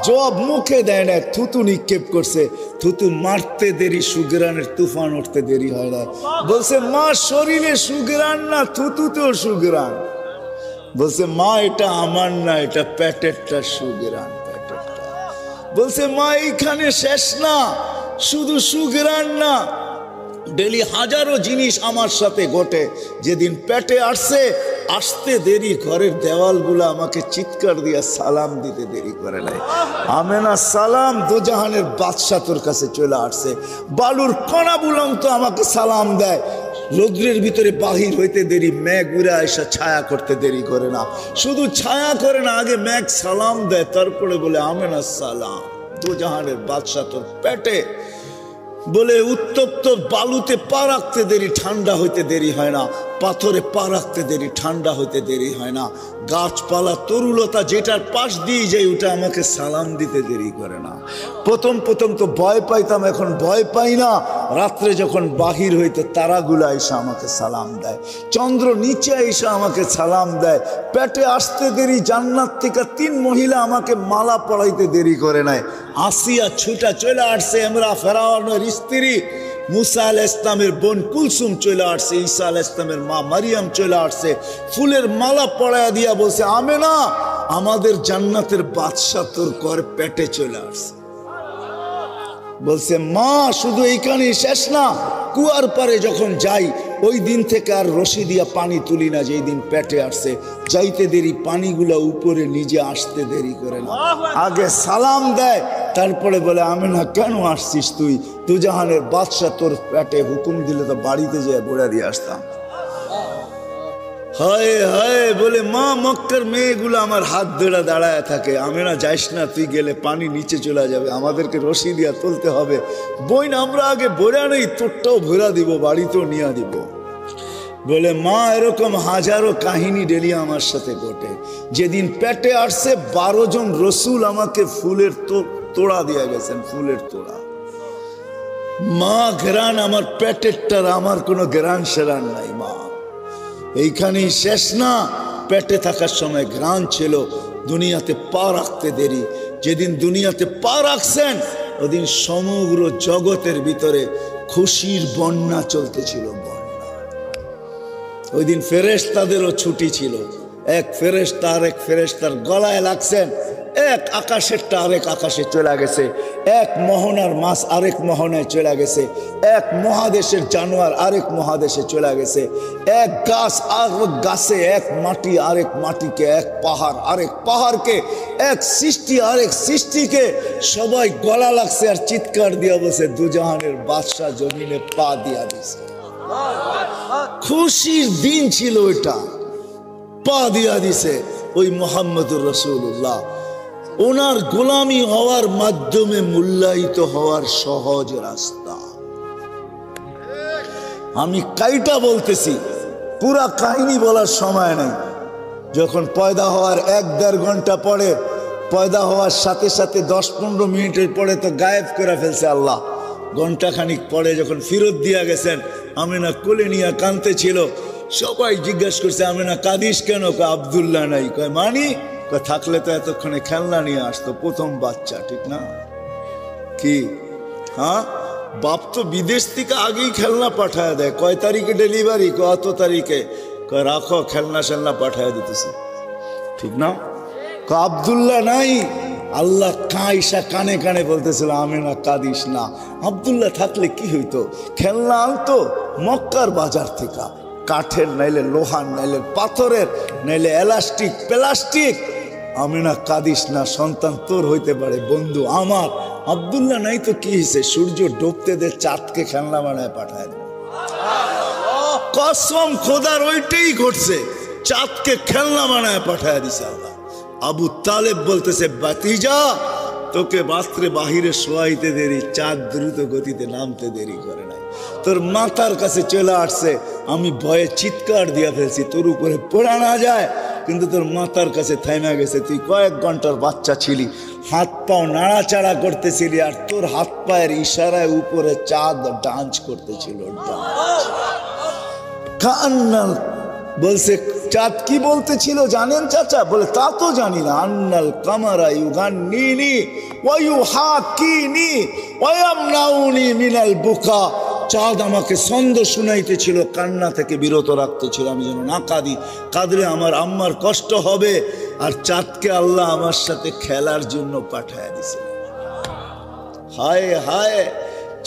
জবাব মুখে দেয় না, থুতু নিক্ষেপ করছে, থুতু মারতে দেরি, সুগেরানের তুফান উঠতে দেরি হয় না। বলছে মা শরীরে সুগেরান না, থুতুতেও সুগেরান। বলছে মা এটা আমার না, এটা পেটেরটা সুগেরান, পেটেরটা। বলছে মা এইখানে শেষ না, শুধু সুগেরান না, ডেলি হাজারো জিনিস আমার সাথে ঘটে। যেদিন পেটে আসছে, আসতে দেরি, ঘরের দেওয়ালগুলো আমাকে চিৎকার দিয়া সালাম দিতে দেরি করে নাই। আমেনা সালাম, দোজাহানের বাদশা তোর কাছে চলে আসছে। বালুর কণা বুলাম তো আমাকে সালাম দেয়, রৌদ্রের ভিতরে বাহির হইতে দেরি, মেঘ উড়ে এসে ছায়া করতে দেরি করে না। শুধু ছায়া করে না, আগে মেঘ সালাম দেয়, তারপরে বলে আমেনা সালাম, দোজাহানের বাদশা তোর পেটে। বলে উত্তপ্ত বালুতে পা রাখতে দেরি, ঠান্ডা হইতে দেরি হয় না, পাথরে পা রাখতে দেরি, ঠান্ডা হইতে দেরি হয় না, গাছপালা তরুলতা যেটার পাশ দিয়ে যাই ওটা আমাকে সালাম দিতে দেরি করে না। প্রথম প্রথম তো ভয় পাইতাম, এখন ভয় পাই না। রাত্রে যখন বাহির হইতে তারাগুলা এসে আমাকে সালাম দেয়, চন্দ্র নিচে এসে আমাকে সালাম দেয়। পেটে আসতে দেরি, জান্নাত থেকে 3 মহিলা আমাকে মালা পড়াইতে দেরি করে নাই। আসিয়া ছুটা চলে আসছে, আমরা ফেরাউনের স্ত্রী, মুসা আলাইহিস ইসলামের বোন কুলসুম চলে আসছে, ঈসা আলাইহিস ইসলামের মা মারিয়াম চলে আসছে, ফুলের মালা পরায়া দিয়া বলছে আমেনা আমাদের জান্নাতের বাদশা তোর ঘর পেটে চলে আসছে। বলছে মা শুধু এইখানেই শেষ না, কুয়ার পারে যখন যাই ওই দিন থেকে আর রশি দিয়া পানি তুলি না, যেই দিন পেটে আসছে। যাইতে দেরি, পানিগুলা উপরে নিজে আসতে দেরি করে না, আগে সালাম দেয়, তারপরে বলে আমেনা কেন আসছিস তুই, দুজাহানের বাদশা তোর পেটে, হুকুম দিলে তো বাড়িতে যেয়ে বড়া দিয়ে আসতাম। হায় হায় বলে মা মক্কার মেয়েগুলো আমার হাত ধরে দাঁড়ায় থাকে, আমেনা যাইস না, তুই গেলে পানি নিচে চলে যাবে, আমাদেরকে রশি দিয়া তুলতে হবে। বইন আমরা আগে ভরা নেই, তোরটাও ভরা দিব, বাড়িতেও নিয়ে দিব। বলে মা এরকম হাজারো কাহিনী ডেলি আমার সাথে ঘটে। যেদিন পেটে আসছে 12 জন রসুল আমাকে ফুলের তোড়া দিয়ে গেছেন, ফুলের তোড়া। মা ঘেরান আমার পেটেরটার, আমার কোনো ঘেরান সেরান নাই। মা এইখানেই শেষ না, পেটে থাকার সময় ঘ্রাণ ছিল, দুনিয়াতে পা রাখতে দেরি। যেদিন দুনিয়াতে পা রাখছেন ওদিন সমগ্র জগতের ভিতরে খুশির বন্যা চলতেছিল, বন্যা। ওই দিন ফেরেশতাদেরও ছুটি ছিল, এক ফেরেশতা আরেক ফেরেশতার গলায় লাগছেন, এক আকাশেরটা আরেক আকাশে চলে গেছে, এক মোহনার মাছ আরেক মোহনায় চলে গেছে, এক মহাদেশের জানোয়ার আরেক মহাদেশে চলে গেছে, এক গাছ আরেক গাছে, এক মাটি আরেক মাটিকে, এক পাহাড় আরেক পাহাড়কে, এক সৃষ্টি আরেক সৃষ্টিকে। সবাই গলা লাগছে আর চিৎকার দিয়া বসে দুজাহানের বাদশা জমিনে পা দিয়া দিছে। খুশির দিন ছিল ওইটা, পা দিয়া দিছে ওই মুহাম্মদুর রাসূলুল্লাহ। ওনার গোলামি হওয়ার মাধ্যমে মূল্যায়িত হওয়ার সহজ রাস্তা। আমি কাইটা বলতেছি, পুরা কাহিনী বলার সময় নেই। যখন পয়দা হওয়ার 1-1.5 ঘন্টা পরে, পয়দা হওয়ার সাথে সাথে 10-15 মিনিটের পরে তো গায়েব করে ফেলছে আল্লাহ। ঘন্টা খানিক পরে যখন ফিরত দিয়া গেছেন, আমেনা কোলে নিয়ে কাঁদতে ছিল। সবাই জিজ্ঞাসা করছে আমেনা কাঁদিস কেন? কয় আব্দুল্লাহ নাই। কয় মানি? কয় থাকলে তো এতক্ষণে খেলনা নিয়ে আসতো, প্রথম বাচ্চা, ঠিক না? কি হ্যাঁ, বাপ তো বিদেশ থেকে আগেই খেলনা পাঠায় দেয়। কয় তারিখে ডেলিভারি? কত তারিখে? কয় রাখো, খেলনা সেলনা পাঠায় দিতেছে, ঠিক না? কয় আব্দুল্লাহ নাই। আল্লাহ কাইসা কানে কানে বলতেছিল আমেনা কাঁদিস না, আব্দুল্লাহ থাকলে কি হইতো? খেলনা আনতো মক্কার বাজার থেকে, কাঠের নাইলে লোহার, নাইলে পাথরের, নাইলে এলাস্টিক প্লাস্টিক, আমিনা কাঁদিস না, সন্তান তোর হইতে পারে, বন্ধু আমার। আব্দুল্লাহ নাই তো কি হয়েছে, সূর্য ডুবতে দে, চাঁদকে খেলনা বানায় পাঠায় দেয়। কসম খোদার ওইটাই ঘটছে, চাঁদকে খেলনা বানায় পাঠায় দিছে আল্লাহ। আবু তালেব বলতেছে, বাতিজা তোকে বাস্ত্রে বাহিরে শোয়াইতে দেরি, চাঁদ দ্রুত গতিতে নামতে দেরি করে নাই, তোর মাথার কাছে চলে আসছে, আমি ভয়ে চিৎকার দিয়া ফেলছি তোর উপরে পড়া না যায়, কিন্তু তোর মাথার কাছে থাইমা গেছে। তুই কয়েক ঘন্টার বাচ্চা ছিলি, হাত পাও নাড়াচাড়া করতেছিলি, আর তোর হাত পায়ের ইশারায় উপরে চাঁদ ডান্স করতেছিল। কান্নাল বলছে, চাঁদ কি বলতেছিল জানেন চাচা? বলে তা তো জানি না। আন্নাল কামারা ইউগান্নিনি ওয়া ইউহাকিনি ওয়া ইয়ামনাউনি মিনাল বুকা। চাঁদ আমাকে ছন্দ শুনাইতেছিল, কান্না থেকে বিরত রাখতেছিল, আমি যেন না কাঁদি, কাঁদলে আমার আম্মার কষ্ট হবে। আর চাঁদকে আল্লাহ আমার সাথে খেলার জন্য পাঠায় দিছিল। হায় হায়,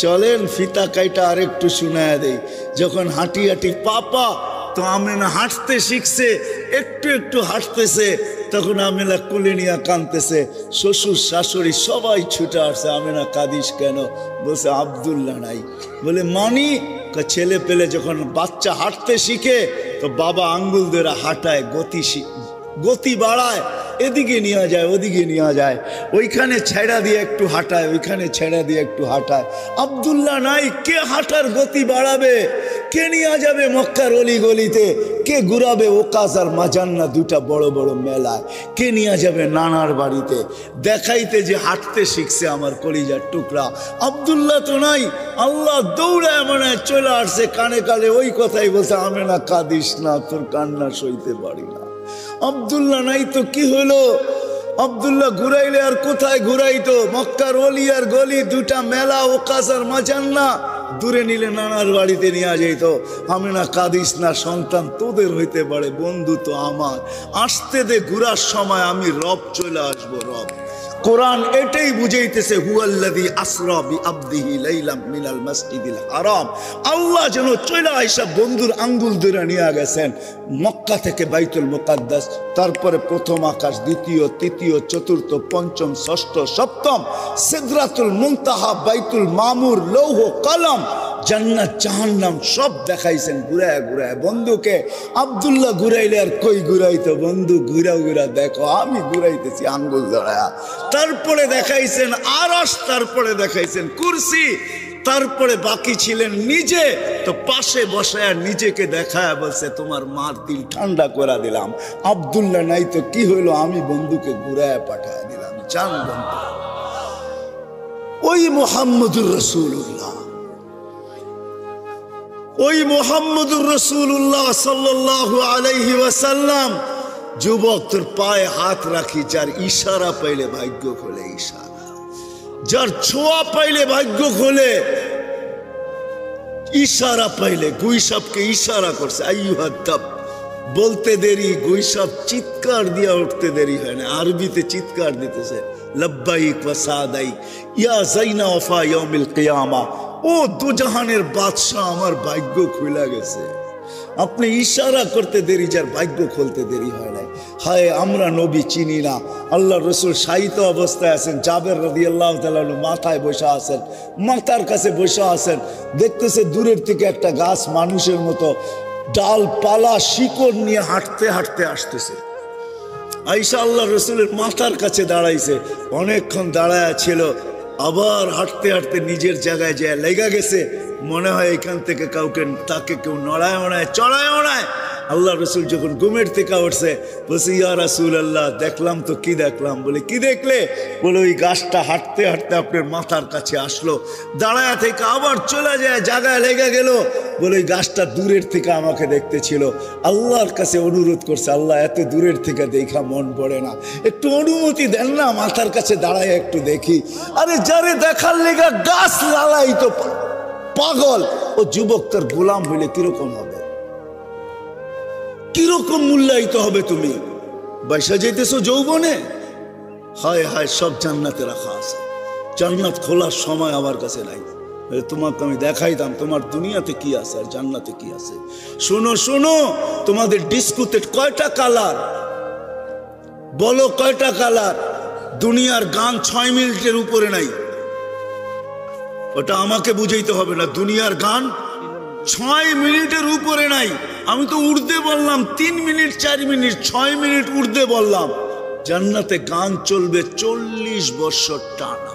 চলেন ফিতা কাইটা আরেকটু শুনায় দেই। যখন হাঁটি হাঁটি পাপা, তো আমেনা হাঁটতে শিখছে, একটু একটু হাঁটতেছে, তখন আমেনা কোলে নিয়ে কাঁদতেছে, শ্বশুর শাশুড়ি সবাই ছুটে আসছে। আমেনা কাঁদিস কেন? বলছে আব্দুল্লাহ নাই। বলে মানি? ছেলে পেলে যখন বাচ্চা হাঁটতে শিখে, তো বাবা আঙ্গুল ধরে হাঁটায়, গতি বাড়ায়, এদিকে নিয়ে যায় ওদিকে নিয়ে যায়, ওইখানে ছেড়া দিয়ে একটু হাঁটায়, ওইখানে ছেড়া দিয়ে একটু হাঁটায়। আব্দুল্লাহ নাই, কে হাঁটার গতি বাড়াবে? কে নিয়ে যাবে মক্কার অলি গলিতে? কে ঘুরাবে ওকাস আর মাজান্না দুটা বড় বড় মেলায়? কে নিয়ে যাবে নানার বাড়িতে দেখাইতে যে হাঁটতে শিখছে আমার কলিজার টুকরা? আব্দুল্লাহ তো নাই। আল্লাহ দৌড়ায় মনে চলে আসছে, কানে কানে ওই কথাই বলছে, আমেনা কাঁদিস না, তোর কান্না সইতে পারি না। আব্দুল্লাহ নাই তো কি হলো? আব্দুল্লাহ ঘুরাইলে আর কোথায় ঘুরাইতো? মক্কার অলি আর গলি দুটা মেলা, ওকাস আর মাজান্না, দূরে নিলে নানার বাড়িতে নিয়ে যাইত। আমেনা কাঁদিস না, সন্তান তোদের হইতে পারে, বন্ধু তো আমার। আসতে দে, ঘুরার সময় আমি রব চলে আসবো। রব কোরআন এটাই বুঝাইতেছে, হুয়াল্লাযী আসরা বিআবদিহি লাইলাম মিনাল মাসজিদিল হারাম। আল্লাহ যেন চলে আইসা বন্ধুর আঙ্গুল ধরে নিয়ে গেছেন মক্কা থেকে বাইতুল মুকাদ্দাস, তারপরে প্রথম আকাশ, দ্বিতীয়, তৃতীয়, চতুর্থ, পঞ্চম, ষষ্ঠ, সপ্তম, সিদরাতুল মুনতাহা, বাইতুল মামুর, লৌহ কলম, জান্নাত জাহান্নাম সব দেখাইছেন ঘুরায় ঘুরায় বন্ধুকে। আব্দুল্লাহ ঘুরাইলে আর কই ঘুরাইতো? বন্ধু ঘুরা ঘুরা দেখো, আমি ঘুরাইতেছি আঙ্গুল ধরায়া। তারপরে দেখাইছেন আরশ, তারপরে দেখাইছেন কুরসি, তারপরে বাকি ছিলেন নিজে। তো পাশে বসায় নিজেকে দেখায় বলছে, তোমার মার দিল ঠান্ডা করে দিলাম। আব্দুল্লাহ নাই তো কি হইলো? আমি বন্ধুকে ঘুরায় পাঠায় দিলাম। জান বন্ধু, ওই মুহাম্মদুর রাসূলুল্লাহ, ওই মুহাম্মদুর রাসূলুল্লাহ সাল্লাল্লাহু আলাইহি ওয়াসাল্লাম, যুবক তোর পায়ে হাত রাখি, যার ইশারা পাইলে ভাগ্য খোলে, ইশারা, যার ছোঁয়া পাইলে ভাগ্য খোলে, ইশারা পাইলে। গুইসাবকে ইশারা করছে, আইয়ুহাদ্দাব বলতে দেরি, গুইসাব চিৎকার দিয়া উঠতে দেরি হয় না, আরবিতে চিৎকার দিতেছে, লব্বাইক ওয়া সাদাইক ইয়া যাইনা ওয়াফা ইয়াউমিল কিয়ামা। ও দুজাহানের বাদশাহ, আমার ভাগ্য খুলে গেছে। আপনি ইশারা করতে দেরি, যার ভাগ্য খুলতে দেরি হয় না। হায়, আমরা নবী চিনি না। আল্লাহ রসুল শায়িত অবস্থায় আছেন, জাবের রাদিয়াল্লাহু তাআলা মাথায় বসে আছেন, মাথার কাছে বসে আছেন, দেখতেছে দূরের থেকে একটা গাছ মানুষের মতো ডালপালা শিকড় নিয়ে হাঁটতে হাঁটতে আসতেছে। আয়েশা আল্লাহ রসুলের মাথার কাছে দাঁড়াইছে, অনেকক্ষণ দাঁড়ায় ছিল, আবার হাঁটতে হাঁটতে নিজের জায়গায় যায় লেগা গেছে। মনে হয় এখান থেকে কাউকে, তাকে কেউ নড়ায় ওড়ায় চড়ায় ওড়ায়। আল্লাহ রসুল যখন ঘুমের থেকে উঠছে, বলছে, ইয়া রাসূলুল্লাহ, দেখলাম তো। কি দেখলাম? বলে কি দেখলে? বলে ওই গাছটা হাঁটতে হাঁটতে আপনার মাথার কাছে আসলো, দাঁড়ায় থেকে আবার চলে যায়, জায়গায় লেগে গেল। বলে ওই গাছটা দূরের থেকে আমাকে দেখতেছিল, আল্লাহর কাছে অনুরোধ করছে, আল্লাহ এত দূরের থেকে দেখা মন পড়ে না, একটু অনুমতি দেন না, মাথার কাছে দাঁড়ায় একটু দেখি। আরে যারে দেখার লেগা গাছ লালাই তো পাগল, ও যুবক তার গোলাম হইলে কিরকম হবে? কিরকম মূল্যায়িত হবে? তুমি বাইসা যাইতেছো যৌবনে। হায় হায়, সব জান্নাতে রাখা আছে, জান্নাত খোলার সময় আমার কাছে নাই। তোমাকে আমি দেখাইতাম তোমার দুনিয়াতে কি আছে আর জান্নাতে কি আছে। শোনো শোনো, তোমাদের ডিস্কোতে কয়টা কালার? বলো কয়টা কালার? দুনিয়ার গান 6 মিনিটের উপরে নাই। ওটা আমাকে বুঝাইতে হবে না, দুনিয়ার গান 6 মিনিটের উপরে নাই। আমি তো উর্দে বললাম 3 মিনিট 4 মিনিট, 6 মিনিট উর্দে বললাম। জান্নাতে গান চলবে 40 বছর টানা।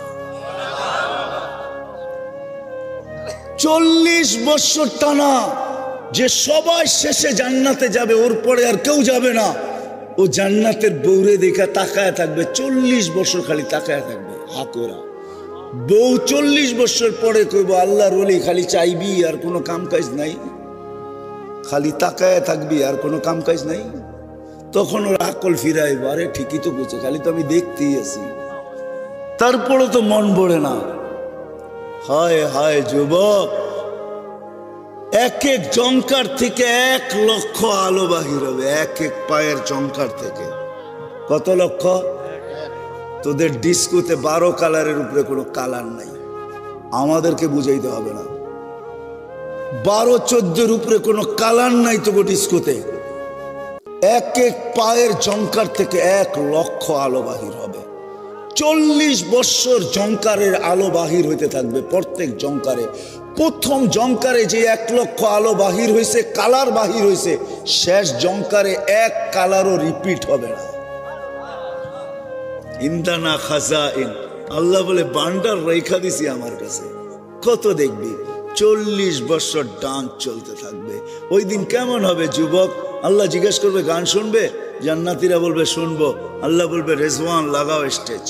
40 বছর টানা। যে সবাই শেষে জান্নাতে যাবে, ওর পরে আর কেউ যাবে না। ও জান্নাতের বউরে দেখা তাকায় থাকবে 40 বছর, খালি তাকায় থাকবে হাকোরা। বউ 40 বছর পরে কইব আল্লাহর ওলি খালি চাইবি আর কোনো কাম কাজ নাই, খালি তাকায় থাকবি আর কোনো কাম কাজ নাই। তখন ওর আকল ফিরাইব, আরে ঠিকই তো বুঝছে, খালি তো আমি দেখতেই আছি, তারপরে তো মন ভরে না। হায় হায় যুবক, এক এক জঙ্কার থেকে 1 লক্ষ আলো বাহির হবে। এক এক পায়ের জঙ্কার থেকে কত লক্ষ? তোদের ডিস্কোতে 12 কালারের উপরে কোনো কালার নাই, আমাদেরকে বুঝাইতে হবে না। 12-14 উপরে কোনো কালার নাই তোকে ডিস্কোতে। এক এক পায়ের জঙ্কার থেকে 1 লক্ষ আলো বাহির হবে। 40 বছর জঙ্কারের আলো বাহির হইতে থাকবে প্রত্যেক জঙ্কারে। প্রথম জঙ্কারে যে 1 লক্ষ আলো বাহির হয়েছে, কালার বাহির হয়েছে, শেষ জঙ্কারে 1 কালারও রিপিট হবে না। ইন্দানা খাজাইন, আল্লাহ বলে বান্ডার রেখা দিছি আমার কাছে, কত দেখবি। 40 বছর ডান্স চলতে থাকবে। ওই দিন কেমন হবে যুবক? আল্লাহ জিজ্ঞেস করবে গান শুনবে? জান্নাতীরা বলবে শুনবো। আল্লাহ বলবে রেজওয়ান লাগাও স্টেজ।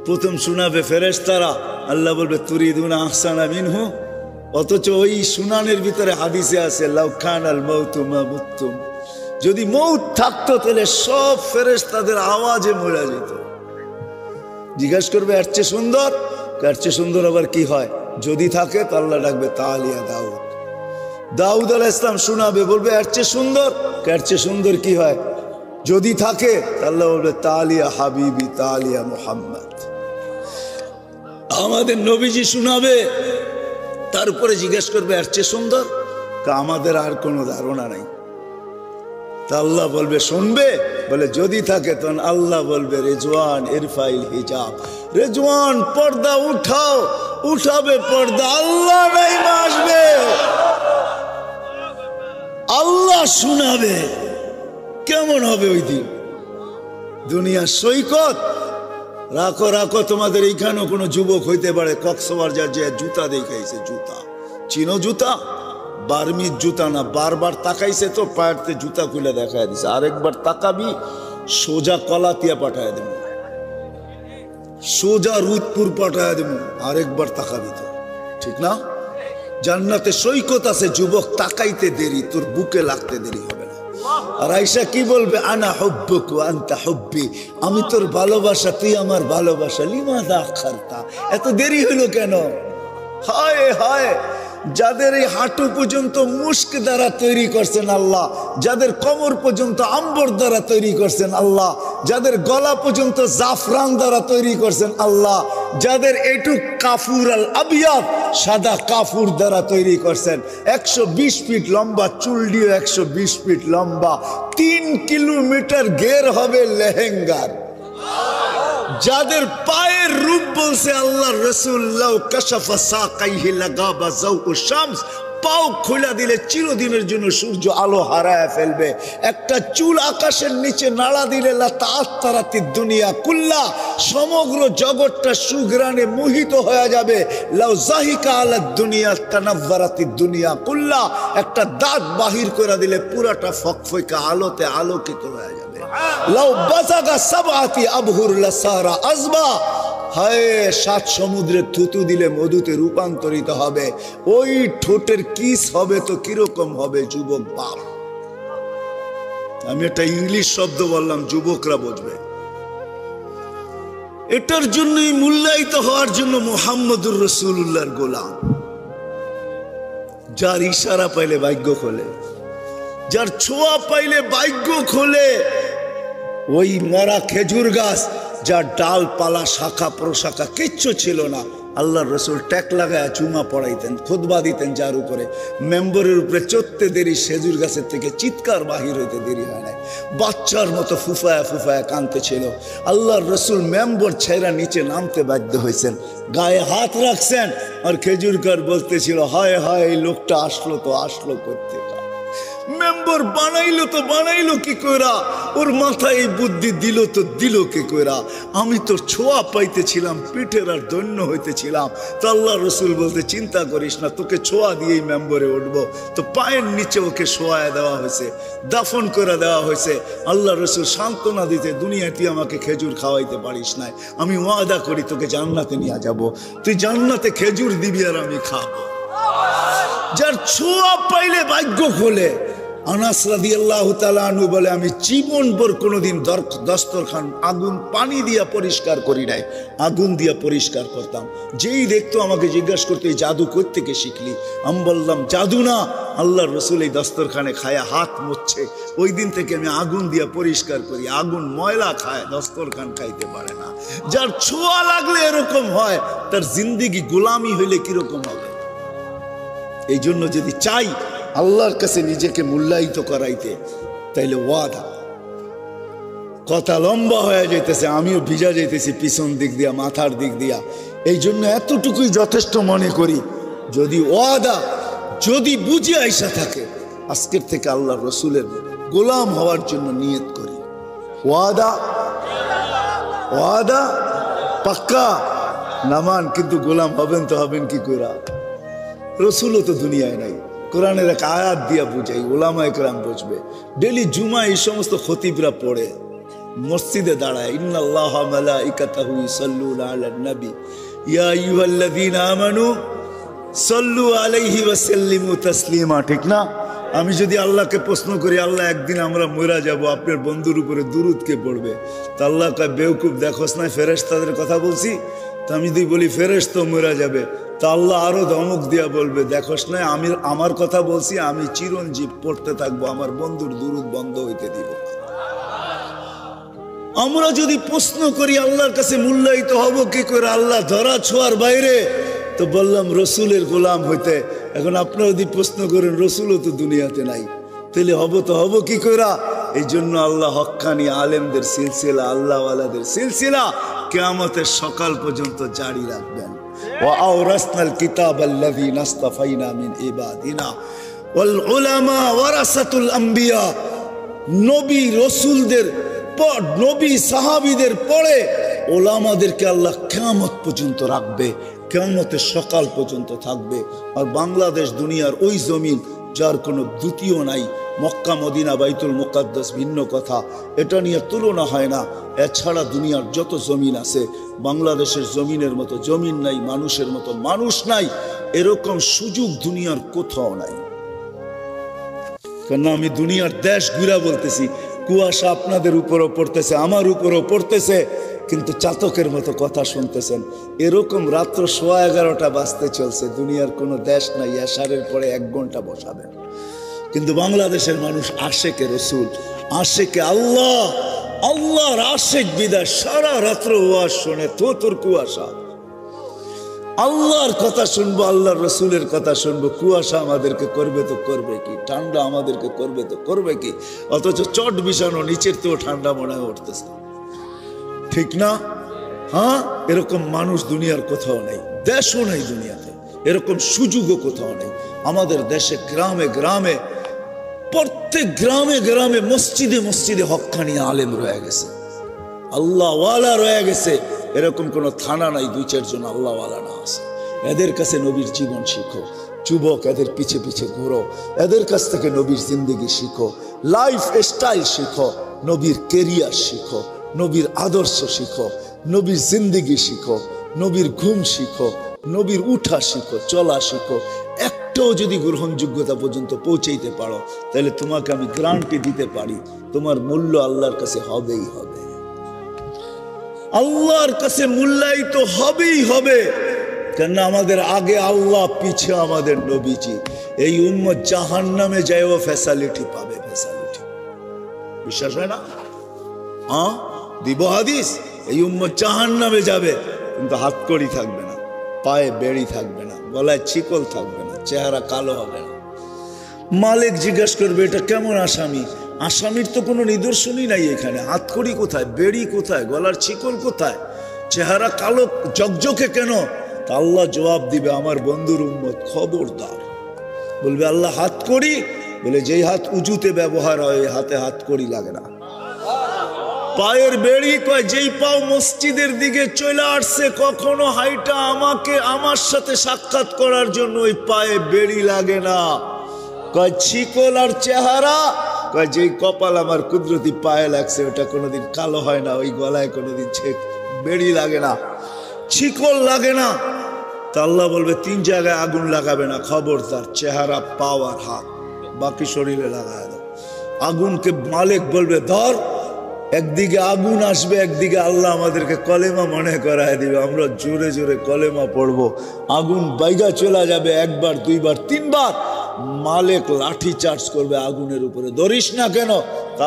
প্রথম শোনাবে ফেরেশতারা, আল্লাহ বলবে তুরিদুনা আহসানা মিনহু। অথচ ওই শুনানের ভিতরে হাদিসে আছে লাউ কানাল মাউতু মা মুতুম, যদি মৌত থাকতো তাহলে সব ফেরেশতাদের আওয়াজে মরে যেত। জিজ্ঞেস করবে এর চেয়ে সুন্দর? এর চেয়ে সুন্দর আবার কি হয়? যদি থাকে তো আল্লাহ ডাকবে তালিয়া দাউদ। দাউদ আলাইহিস সালাম শোনাবে, বলবে এর চেয়ে সুন্দর? এর চেয়ে সুন্দর কি হয়? যদি থাকে আল্লাহ বলবে তালিয়া হাবিবি তালিয়া মুহাম্মদ। আমাদের নবীজি শোনাবে, তারপরে জিজ্ঞেস করবে এর চেয়ে সুন্দর? আমাদের আর কোনো ধারণা নাই। তা আল্লাহ বলবে শুনবে? বলে যদি থাকে তখন আল্লাহ বলবে রেজওয়ান ইরফাইল হিজাব, রেজওয়ান পর্দা উঠাও। উঠাবে পর্দা, আল্লাহ নাই আসবে, আল্লাহ শোনাবে। কেমন হবে ওই দিন? দুনিয়ার সৈকত। রাখো রাখো, তোমাদের এইখানেও কোনো যুবক হইতে পারে কক্সবাজার যে জুতা দেখাইছে, জুতা চিনো? জুতা বার্মির জুতা না, বারবার তাকাইছে তো পায়েরতে জুতা খুলে দেখায় দিছে। আরেকবার তাকাবি সোজা কলাতিয়া পাঠায় দেব, সোজা রুদপুর পাঠায় দেব। আরেকবার তাকাবি তো, ঠিক না? জান্নাতে সৈকত আছে যুবক, তাকাইতে দেরি, তোর বুকে লাগতে দেরি হবে না। আর আয়েশা কি বলবে? আনা হুব্বুক ওয়া আনতা হুব্বি, আমি তোর ভালোবাসা, তুই আমার ভালোবাসা। লিমাযা আখারতা, এত দেরি হলো কেন? হায় হায়, যাদের এই হাঁটু পর্যন্ত মুস্ক দ্বারা তৈরি করছেন আল্লাহ, যাদের কোমর পর্যন্ত আম্বর দ্বারা তৈরি করছেন আল্লাহ, যাদের গলা পর্যন্ত জাফরান দ্বারা তৈরি করছেন আল্লাহ, যাদের এটু কাফুর আল আবিয়াদ সাদা কাফুর দ্বারা তৈরি করছেন। 120 ফিট লম্বা, চুল দিয়ে 120 ফিট লম্বা, 3 কিলোমিটার ঘের হবে লেহেঙ্গার। যাদের পায়ের রূপ বলছে আল্লাহ রসুল, লাউ কাশাফা সাকাইহি লাগাবা যাওউ শামস, পাও খোলা দিলে চিরদিনের জন্য সূর্য আলো হারায় ফেলবে। একটা চুল আকাশের নিচে নাড়া দিলে লা তাআত্তারাতিদ দুনিয়া কুল্লা, সমগ্র জগৎটা সুঘ্রাণে মোহিত হয়ে যাবে। লাউ জাহিকা আলাদ দুনিয়া তানাওয়ারাতিদ দুনিয়া কুল্লা, একটা দাঁত বাহির করে দিলে পুরাটা ফকফকা আলোতে আলোকিত হয়ে যাবে। লাউ বাজাগা সাবআতি আবহুর লাসারা আজবা, হায় 7 সমুদ্রে থুতু দিলে মধুতে রূপান্তরিত হবে। ওই ঠোঁটের কিস হবে তো কিরকম হবে যুবক বাপ? আমি একটা ইংলিশ শব্দ বললাম, যুবকরা বুঝবে। এটার জন্যই মূল্যায়িত হওয়ার জন্য মুহাম্মদুর রাসূলুল্লাহর গোলাম, যার ইশারা পাইলে ভাগ্য খোলে, যার ছোঁয়া পাইলে ভাগ্য খোলে। ওই মরা খেজুর গাছ, যার ডালপালা শাখা প্রশাখা কিচ্ছু ছিল না, আল্লাহর রসুল ট্যাক লাগায় চুমা পড়াইতেন, খুতবা দিতেন, যার উপরে মেম্বরের উপরে চড়তে দেরি, খেজুর গাছের থেকে চিৎকার বাহির হইতে দেরি হয় নাই, বাচ্চার মতো ফুফায়া ফুফায়া কাঁদতে ছিল। আল্লাহর রসুল মেম্বর ছেড়া নিচে নামতে বাধ্য হয়েছেন, গায়ে হাত রাখছেন, আর খেজুরকার বলতেছিল, হায় হায় এই লোকটা আসলো তো আসলো করতে। মেম্বার বানাইলো কি কইরা, ওর মাথায় এই বুদ্ধি দিল তো দিল কি কইরা। আমি তো ছোঁয়া পাইতেছিলাম, পিঠের আর দৈন্য হইতেছিলাম। তো আল্লাহ রসুল বলতে, চিন্তা করিস না, তোকে ছোঁয়া দিয়েই মেম্বরে উঠবো। তো পায়ের নিচে ওকে শোয়ায় দেওয়া হয়েছে, দাফন করে দেওয়া হয়েছে। আল্লাহ রসুল সান্ত্বনা দিতে, দুনিয়ায় তুই আমাকে খেজুর খাওয়াইতে পারিস নাই, আমি ওয়াদা করি তোকে জান্নাতে নিয়ে যাব, তুই জান্নাতে খেজুর দিবি আর আমি খাবো। যার ছোঁয়া পাইলে ভাগ্য খোলে। আনাস রাদিয়াল্লাহু তাআলা আনহু বলে, আমি জীবনভর কোনোদিন দস্তরখান আগুন পানি দিয়া পরিষ্কার করি নাই, আগুন দিয়া পরিষ্কার করতাম। যেই দেখতো আমাকে জিজ্ঞাসা করতে, এই জাদু কোত্থেকে শিখলি? আমি বললাম, জাদু না, আল্লাহর রসুল এই দস্তরখানে খায়া হাত মুছছে, ওই দিন থেকে আমি আগুন দিয়া পরিষ্কার করি। আগুন ময়লা খায়, দস্তরখান খাইতে পারে না। যার ছোঁয়া লাগলে এরকম হয়, তার জিন্দেগি গোলামি হইলে কিরকম হবে? এই জন্য যদি চাই আল্লাহর কাছে নিজেকে মূল্যায়িত করাইতে, তাইলে ওয়াদা। কথা লম্বা হয়ে যাইতেছে, আমিও ভিজা যাইতেছি পিছন দিক দিয়া, মাথার দিক দিয়া। এই জন্য এতটুকুই যথেষ্ট মনে করি, যদি ওয়াদা যদি বুঝে আইসা থাকে, আজকের থেকে আল্লাহর রসুলের গোলাম হওয়ার জন্য নিয়ত করি। ওয়াদা ওয়াদা পাক্কা নামান, কিন্তু গোলাম হবেন তো হবেন কি কইরা? রসুলও তো দুনিয়ায় নাই, কোরআনের এক আয়াত দিয়া বুঝাই, ওলামায়ে কেরাম বুঝবে। ডেলি জুমা এই সমস্ত খতিবরা পড়ে, মসজিদে দাঁড়ায়, ইন্নাল্লাহা মালাইকাতাহু ইউসাল্লুনা আলান নবী ইয়া আইয়ুহাল্লাযীনা আমানু সাল্লু আলাইহি ওয়া সাল্লিমু তাসলিমা। ঠিক না? আমি যদি আল্লাহকে প্রশ্ন করি, আল্লাহ একদিন আমরা মরা যাব, আপনার বন্ধুর উপরে দুরূদ কে পড়বে? তা আল্লাহ কয়, বেওকুফ, দেখোস না ফেরেশতাদের কথা বলছি? তা আমি যদি বলি ফেরেশতা মরা যাবে, তা আল্লাহ আরো ধমক দিয়া বলবে, দেখোস না আমি আমার কথা বলছি, আমি চিরঞ্জীব পড়তে থাকবো, আমার বন্ধুর দুরূদ বন্ধ হইতে দিব। আমরা যদি প্রশ্ন করি আল্লাহর কাছে মূল্যায়িত হব কি করে, আল্লাহ ধরা ছোঁয়ার বাইরে, তো বললাম রসুলের গোলাম হইতে। এখন আপনারা যদি প্রশ্ন করেন, রসুলও তো দুনিয়াতে নাই, তাহলে হব কি করে? এই জন্য আল্লাহ হক্কানি আলেমদের সিলসিলা, আল্লাহওয়ালাদের সিলসিলা কিয়ামতের সকাল পর্যন্ত জারি রাখবেন। ওয়াআওরাসনাল কিতাবাল্লাযী নাসতাফাইনা মিন ইবাদিনা ওয়াল উলামা ওয়ারাসাতুল আম্বিয়া। নবী রসুলদের পর, নবী সাহাবীদের পরে ওলামাদেরকে আল্লাহ কিয়ামত পর্যন্ত রাখবে, কিয়ামতের সকাল পর্যন্ত থাকবে। আর বাংলাদেশ দুনিয়ার ওই জমিন যার কোনো দ্বিতীয় নাই। মক্কা মদিনা বাইতুল মুকাদ্দাস ভিন্ন কথা, এটা নিয়ে তুলনা হয় না। এছাড়া দুনিয়ার যত জমিন আছে, বাংলাদেশের জমিনের মতো জমিন নাই, মানুষের মতো মানুষ নাই, এরকম সুযোগ দুনিয়ার কোথাও নাই। কেন আমি দুনিয়ার দেশ ঘুরা বলতেছি, কুয়াশা আপনাদের উপরও পড়তেছে, আমার উপরও পড়তেছে, কিন্তু চাতকের মতো কথা শুনতেছেন। এরকম রাত্র 11:15 বাজতে চলছে, দুনিয়ার কোনো দেশ নাই এশারের পরে 1 ঘন্টা বসাবেন। কিন্তু বাংলাদেশের মানুষ আশেকে রসুল, আশেকে আল্লাহ, আল্লাহর আশেক বিদায় সারা রাত্র ওয়াজ শোনে। তোর কুয়াশা, আল্লাহর কথা শুনবো, আল্লাহর রসুলের কথা শুনবো। কুয়াশা আমাদেরকে করবে তো করবে কি, ঠান্ডা আমাদেরকে করবে তো করবে কি, অথচ চট বিছানো নিচের তো ঠান্ডা মনে হয় উঠতেছে। ঠিক না? হ্যাঁ, এরকম মানুষ দুনিয়ার কোথাও নেই, দেশও নেই দুনিয়াতে, এরকম সুযোগও কোথাও নেই। আমাদের দেশে গ্রামে গ্রামে, প্রত্যেক গ্রামে গ্রামে, মসজিদে মসজিদে হক্কানি আলেম রয়ে গেছে, আল্লাহওয়ালা রয়ে গেছে। এরকম কোনো থানা নাই 2-4 জন আল্লাহওয়ালা না আছে। এদের কাছে নবীর জীবন শিখো। যুবক, এদের পিছে পিছে ঘুরো, এদের কাছ থেকে নবীর জিন্দেগি শিখো, লাইফ স্টাইল শিখো, নবীর কেরিয়ার শিখো, নবীর আদর্শ শিখো, নবীর জিন্দেগি শিখো, নবীর ঘুম শিখো, নবীর উঠা শিখো, চলা শিখো। একটাও যদি গ্রহণযোগ্যতা পর্যন্ত পৌঁছাইতে পারো, তাহলে তোমাকে আমি গ্যারান্টি দিতে পারি, তোমার মূল্য আল্লাহর কাছে হবেই হবে, আল্লাহর কাছে মূল্যায়িত হবেই হবে। কেন আমাদের আগে আল্লাহ, পিছে আমাদের নবীজি। এই উম্মত জাহান্নামে যায়ও ফ্যাসিলিটি পাবে, ফ্যাসিলিটি। বিশ্বাস হয় না? দিব হাদিস, এই উম্মত জাহান্নামে যাবে, কিন্তু হাতকড়ি থাকবে না। পায়ে বেড়ি থাকবে না, গলায় চিকল থাকবে না, চেহারা কালো হবে না। মালিক জিজ্ঞাসা করবে এটা কেমন আসামি? আসামির তো কোনো নিদর্শনই নাই এখানে। হাতকড়ি কোথায়, বেড়ি কোথায়, গলার চিকল কোথায়, চেহারা কালো জকজকে কেন? তা আল্লাহ জবাব দিবে আমার বন্ধুর উম্মত খবরদার। বলবে আল্লাহ হাতকড়ি? বলে যেই হাত উঁচুতে ব্যবহার হয় হাতে হাতকড়ি লাগে না। পায়ের বেড়ি কয় যেই পাও মসজিদের দিকে চলে আসছে কখনো হাইটা আমাকে আমার সাথে সাক্ষাৎ করার জন্য, ওই পায়ে বেড়ি লাগে না। কয় ছিকল আর চেহারা, কয় যেই কপাল আমার কুদরতি পায়ে লাগছে ওটা কোনোদিন কালো হয় না, ওই গলায় কোনোদিন বেড়ি লাগে না, ছিকল লাগে না। তা আল্লাহ বলবে 3 জায়গায় আগুন লাগাবে না, খবরদার, চেহারা, পাও আর হাত, বাকি শরীরে লাগায় দাও। আগুনকে মালিক বলবে ধর, একদিকে আগুন আসবে, একদিকে আল্লাহ আমাদেরকে কলেমা মনে করায় দিবে, আমরা জোরে জোরে কলেমা পড়বো, আগুন বাইগা চলে যাবে 1 বার 2 বার 3 বার। মালিক লাঠি চার্জ করবে আগুনের উপরে, ধরিস না কেন?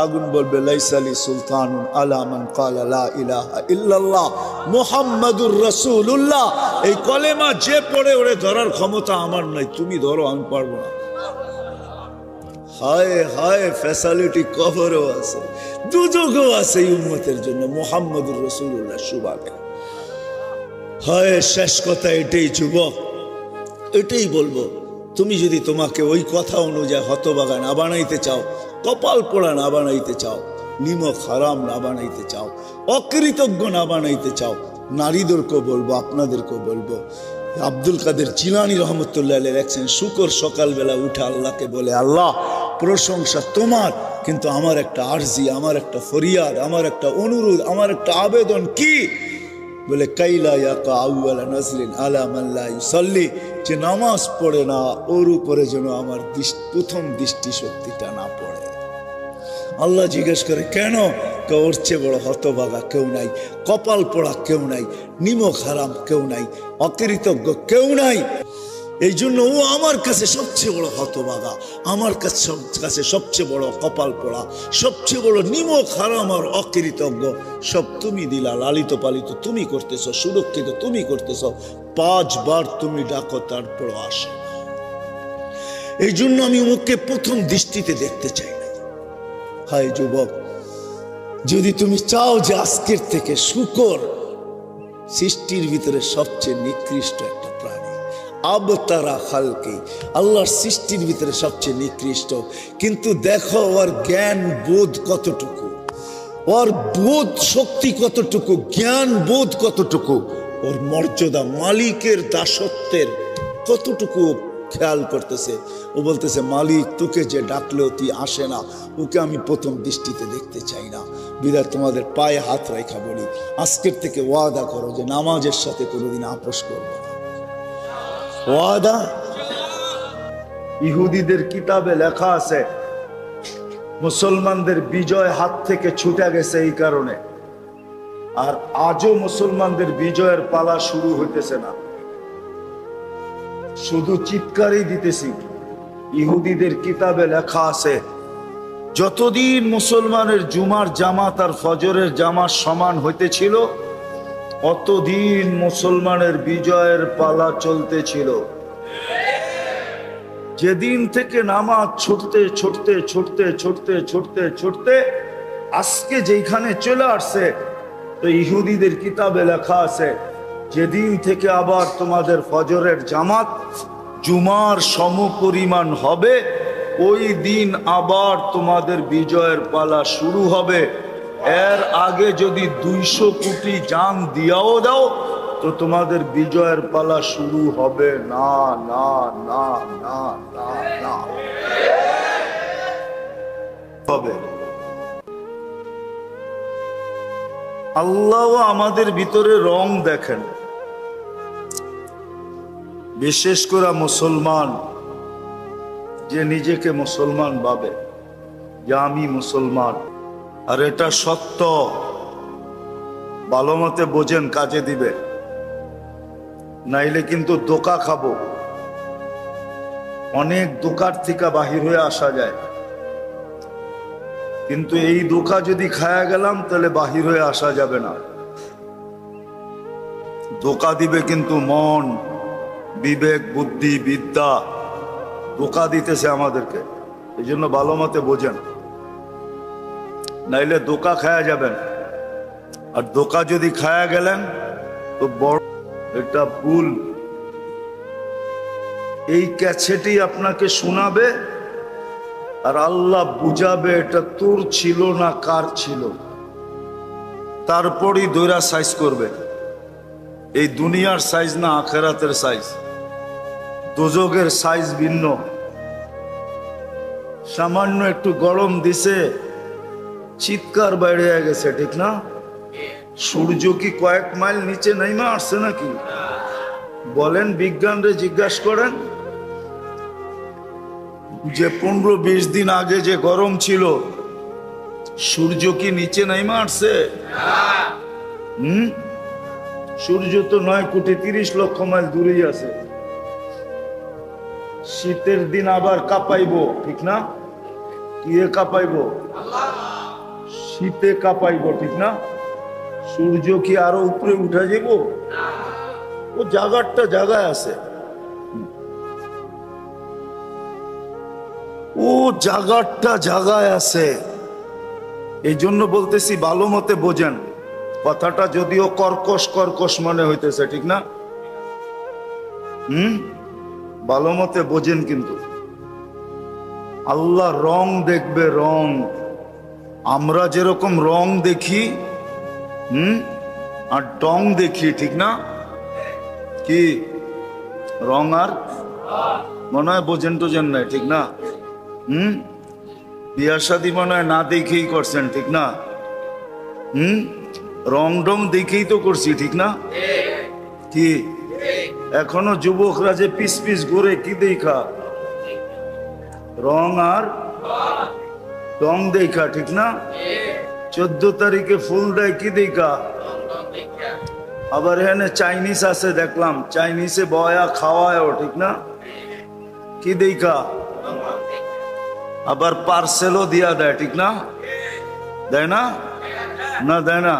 আগুন বলবে লাইসালি সুলতানুন আলা মান ক্বালা লা ইলাহা ইল্লাল্লাহ মুহাম্মাদুর রাসূলুল্লাহ। এই কলেমা যে পড়ে ওরে ধরার ক্ষমতা আমার নাই, তুমি ধরো, আমি পারবো না। হায় হায়, ফ্যাসিলিটি কবরও আছে, দুজকও আছে এই উম্মতের জন্য, মুহাম্মাদুর রাসূলুল্লাহ সুবহানাল্লাহ। হায়, শেষ কথা এটাই যুবক, এটাই বলবো, তুমি যদি তোমাকে ওই কথা অনুযায়ী হতভাগা না বানাইতে চাও, কপাল পোড়া না বানাইতে চাও, নিমক হারাম না বানাইতে চাও, অকৃতজ্ঞ না বানাইতে চাও, নারীদেরকেও বলবো, আপনাদেরকেও বলবো, আব্দুল কাদের জিলানী রহমতুল্লাহ লেখছেন শুকর সকালবেলা উঠে আল্লাহকে বলে আল্লাহ প্রশংসা তোমার, কিন্তু আমার একটা আরজি, আমার একটা ফরিয়াদ, আমার একটা অনুরোধ, আমার একটা আবেদন। কি? বলে কাইলা ইয়াকা আউয়ালা নাজরিন আলা মান লা ইউসাল্লি, যে নামাজ পড়ে না ওর উপরে যেন আমার প্রথম দৃষ্টি শক্তিটা না পড়ে। আল্লাহ জিজ্ঞেস করে কেন? ওর চেয়ে বড় হতভাগা কেউ নাই, কপাল পোড়া কেউ নাই, নিমক হারাম কেউ নাই, অকৃতজ্ঞ কেউ নাই। এই জন্য ও আমার কাছে সবচেয়ে বড় হতভাগা, আমার কাছে সবচেয়ে বড় কপাল পোড়া, সবচেয়ে বড় নিমক হারাম আর অকৃতজ্ঞ। সব তুমি দিলা, লালিত পালিত তুমি করতেছ, সুরক্ষিত তুমি করতেছ, 5 বার তুমি ডাকো তারপরও আসে। এই জন্য আমি ওকে প্রথম দৃষ্টিতে দেখতে চাই না। হায় যুবক, যদি তুমি চাও যে আজকের থেকে শুকর সৃষ্টির ভিতরে সবচেয়ে নিকৃষ্ট একটা প্রাণী, আবতারা খালকি, আল্লাহর সৃষ্টির ভিতরে সবচেয়ে নিকৃষ্ট, কিন্তু দেখো ওর জ্ঞান বোধ কতটুকু, ওর বোধ শক্তি কতটুকু, জ্ঞান বোধ কতটুকু, ওর মর্যাদা, মালিকের দাসত্বের কতটুকু খেয়াল করতেছে। ও বলতেছে মালিক তোকে যে ডাকলেও তুই আসে না, ওকে আমি প্রথম দৃষ্টিতে দেখতে চাই না। বিধায় তোমাদের পায়ে হাত রেখা বলি, আজকের থেকে ওয়াদা করো যে নামাজের সাথে কোনোদিন আপোষ করবো না। ওয়াদা। ইহুদিদের কিতাবে লেখা আছে মুসলমানদের বিজয় হাত থেকে ছুটে গেছে এই কারণে, আর আজও মুসলমানদের বিজয়ের পালা শুরু হইতেছে না, শুধু চিৎকারই দিতেছি। ইহুদিদের কিতাবে লেখা আছে যতদিন মুসলমানের জুমার জামাত আর ফজরের জামাত সমান হইতেছিল অতদিন মুসলমানের বিজয়ের পালা চলতেছিল। যেদিন থেকে নামাজ ছুটতে ছুটতে ছুটতে ছুটতে ছুটতে ছুটতে আজকে যেখানে চলে আসছে, তো ইহুদিদের কিতাবে লেখা আছে যেদিন থেকে আবার তোমাদের ফজরের জামাত জুমার সমপরিমাণ হবে ওই দিন আবার তোমাদের বিজয়ের পালা শুরু হবে। এর আগে যদি 200 কোটি জান দিয়াও দাও তো তোমাদের বিজয়ের পালা শুরু হবে না, না, না, না, না, না হবে। আল্লাহ আমাদের ভিতরে রং দেখেন, বিশেষ করে মুসলমান যে নিজেকে মুসলমান ভাবে যে আমি মুসলমান, আর এটা সত্য, ভালো মতে বোঝেন, কাজে দিবে, নাইলে কিন্তু ধোঁকা খাবো। অনেক ধোঁকার থেকে বাহির হয়ে আসা যায়, কিন্তু এই ধোঁকা যদি খায়া গেলাম তাহলে বাহির হয়ে আসা যাবে না। ধোকা দিবে কিন্তু মন, বিবেক, বুদ্ধি, বিদ্যা ধোকা দিতেছে আমাদেরকে। এই জন্য ভালো মতে বোঝেন, নাইলে ধোকা খায়া যাবেন। আর ধোকা যদি খায়া গেলেন তো বড় এটা ভুল। এই ক্যাসেটই আপনাকে শোনাবে আর আল্লাহ বুঝাবে এটা তোর ছিল না কার ছিল, তারপরই দৈরা সাইজ করবে। এই দুনিয়ার সাইজ না আখেরাতের সাইজ, দোজখের সাইজ ভিন্ন। সামান্য একটু গরম দিছে, চিৎকার বাইরে গেছে, ঠিক না? সূর্য কি কয়েক মাইল নিচে নেমে আসছে নাকি? বলেন, বিজ্ঞানরে জিজ্ঞাসা করেন যে 15-20 দিন আগে যে গরম ছিল, সূর্য কি নিচে নেমে আসছে? সূর্য তো 9,30,00,000 মাইল দূরেই আছে। শীতের দিন আবার কাঁপাইব, ঠিক না? কি কাঁপাইব? শীতে কাঁপাইব, ঠিক না? সূর্য কি আরো উপরে উঠে যাব? ও জায়গাটা জায়গায় আছে, ও জায়গাটা জায়গায় আছে। এই জন্য বলতেছি ভালো মতে বোঝেন কথাটা, যদিও কর্কশ কর্কশ মনে হইতেছে, ঠিক না? ভালো মতে বোঝেন। কিন্তু আল্লাহ রং দেখবে, রং। আমরা যেরকম রং দেখি আর ডং দেখি, ঠিক না? কি রং আর মনে হয় বোঝেন টোঝেন নাই, ঠিক না? বিয়া শাদী মনে হয় না দেখেই করছেন, ঠিক না? রং ডং দেখেই তো করছি, ঠিক না? কি এখনো যুবকরা যে পিস পিস ঘুরে, কি দেখা? রং আর ডং দেখা, ঠিক না? 14 তারিখে ফুল দেয়, কি দেখা? আবার এখানে চাইনিজ আছে দেখলাম, চাইনিজে বয়া খাওয়ায়ও, ঠিক না? কি দেখা? আবার পার্সেলও দিয়া দেয়, ঠিক না? দেয় না? না দেয় না?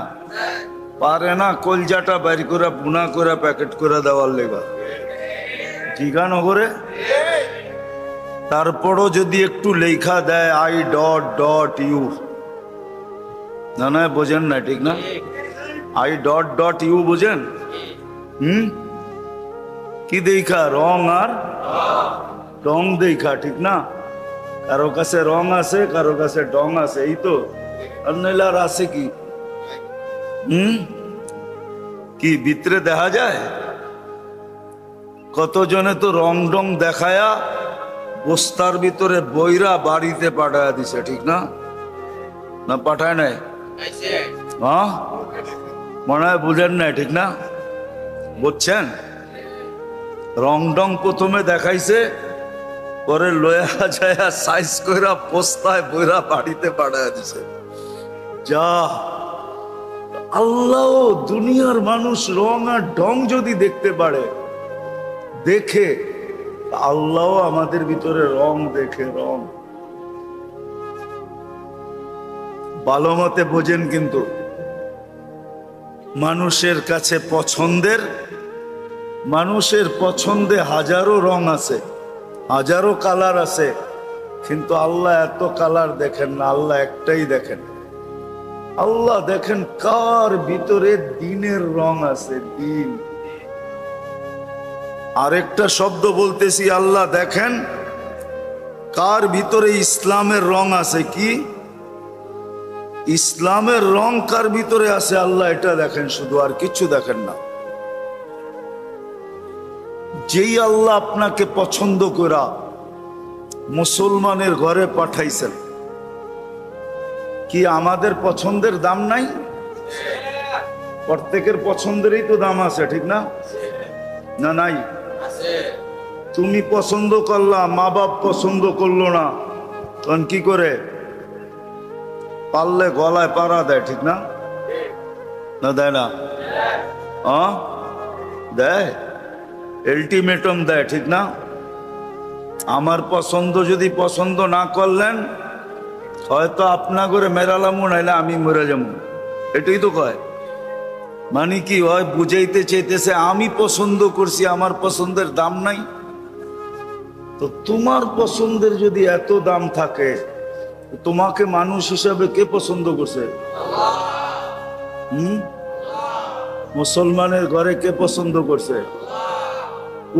পারে না কলজাটা বাইর করে বুনা করে প্যাকেট করে দেওয়ার লেগা, ঠিকানো করে। তারপরও যদি একটু লেখা দেয় I.U, না না বোঝেন না, ঠিক না? I.U বোঝেন? কি দেখা? রং আর ডং দেখা, ঠিক না? কারো কাছে রং আছে, কারো কাছে ডং আছে, এই তো। আর নইলে আর আছে কি? কি ভিতরে দেখা যায়? কতজনে তো রং ডং দেখায়া বস্তার ভিতরে বইরা বাড়িতে পাঠায় দিছে, ঠিক না? না পাঠায় নাই? হ্যাঁ, মনে হয় বুঝেন নাই, ঠিক না? বুঝছেন? রং ডং প্রথমে দেখাইছে, পরে লয়া যায় সাইজ কইরা বস্তায় বইরা বাড়িতে পাঠায় দিছে। যা আল্লাহ, দুনিয়ার মানুষ রং আর ঢং যদি দেখতে পারে, দেখে আল্লাহ আমাদের ভিতরে রং দেখে, রং। ভালো মতে বোঝেন। কিন্তু মানুষের কাছে মানুষের পছন্দে হাজারো রং আছে, হাজারো কালার আছে, কিন্তু আল্লাহ এত কালার দেখেন না, আল্লাহ একটাই দেখেন। আল্লাহ দেখেন কার ভিতরে দিনের রং আছে, দিন। আরেকটা শব্দ বলতেছি, আল্লাহ দেখেন কার ভিতরে ইসলামের রং আছে। কি ইসলামের রং কার ভিতরে আছে, আল্লাহ এটা দেখেন শুধু, আর কিছু দেখেন না। যেই আল্লাহ আপনাকে পছন্দ করা মুসলমানের ঘরে পাঠাইছেন, কি আমাদের পছন্দের দাম নাই? প্রত্যেকের পছন্দেরই তো দাম আছে, ঠিক না? না নাই? তুমি পছন্দ করলা, মা বাপ পছন্দ করলো না, তখন কি করে? পারলে গলায় পাড়া দেয়, ঠিক না? না দেয় না? দেয়, আলটিমেটাম দেয়, ঠিক না? আমার পছন্দ যদি পছন্দ না করলেন, হয়তো আপনা করে মেরালামু, নাইলে আমি মরে যাবো, এটাই তো কয়। মানে কি হয়, বুঝাইতে চাইতেছে আমি পছন্দ করছি, আমার পছন্দের দাম নাই। তো তোমার পছন্দের যদি এত দাম থাকে, তোমাকে মানুষ হিসাবে কে পছন্দ করছে? মুসলমানের ঘরে কে পছন্দ করছে?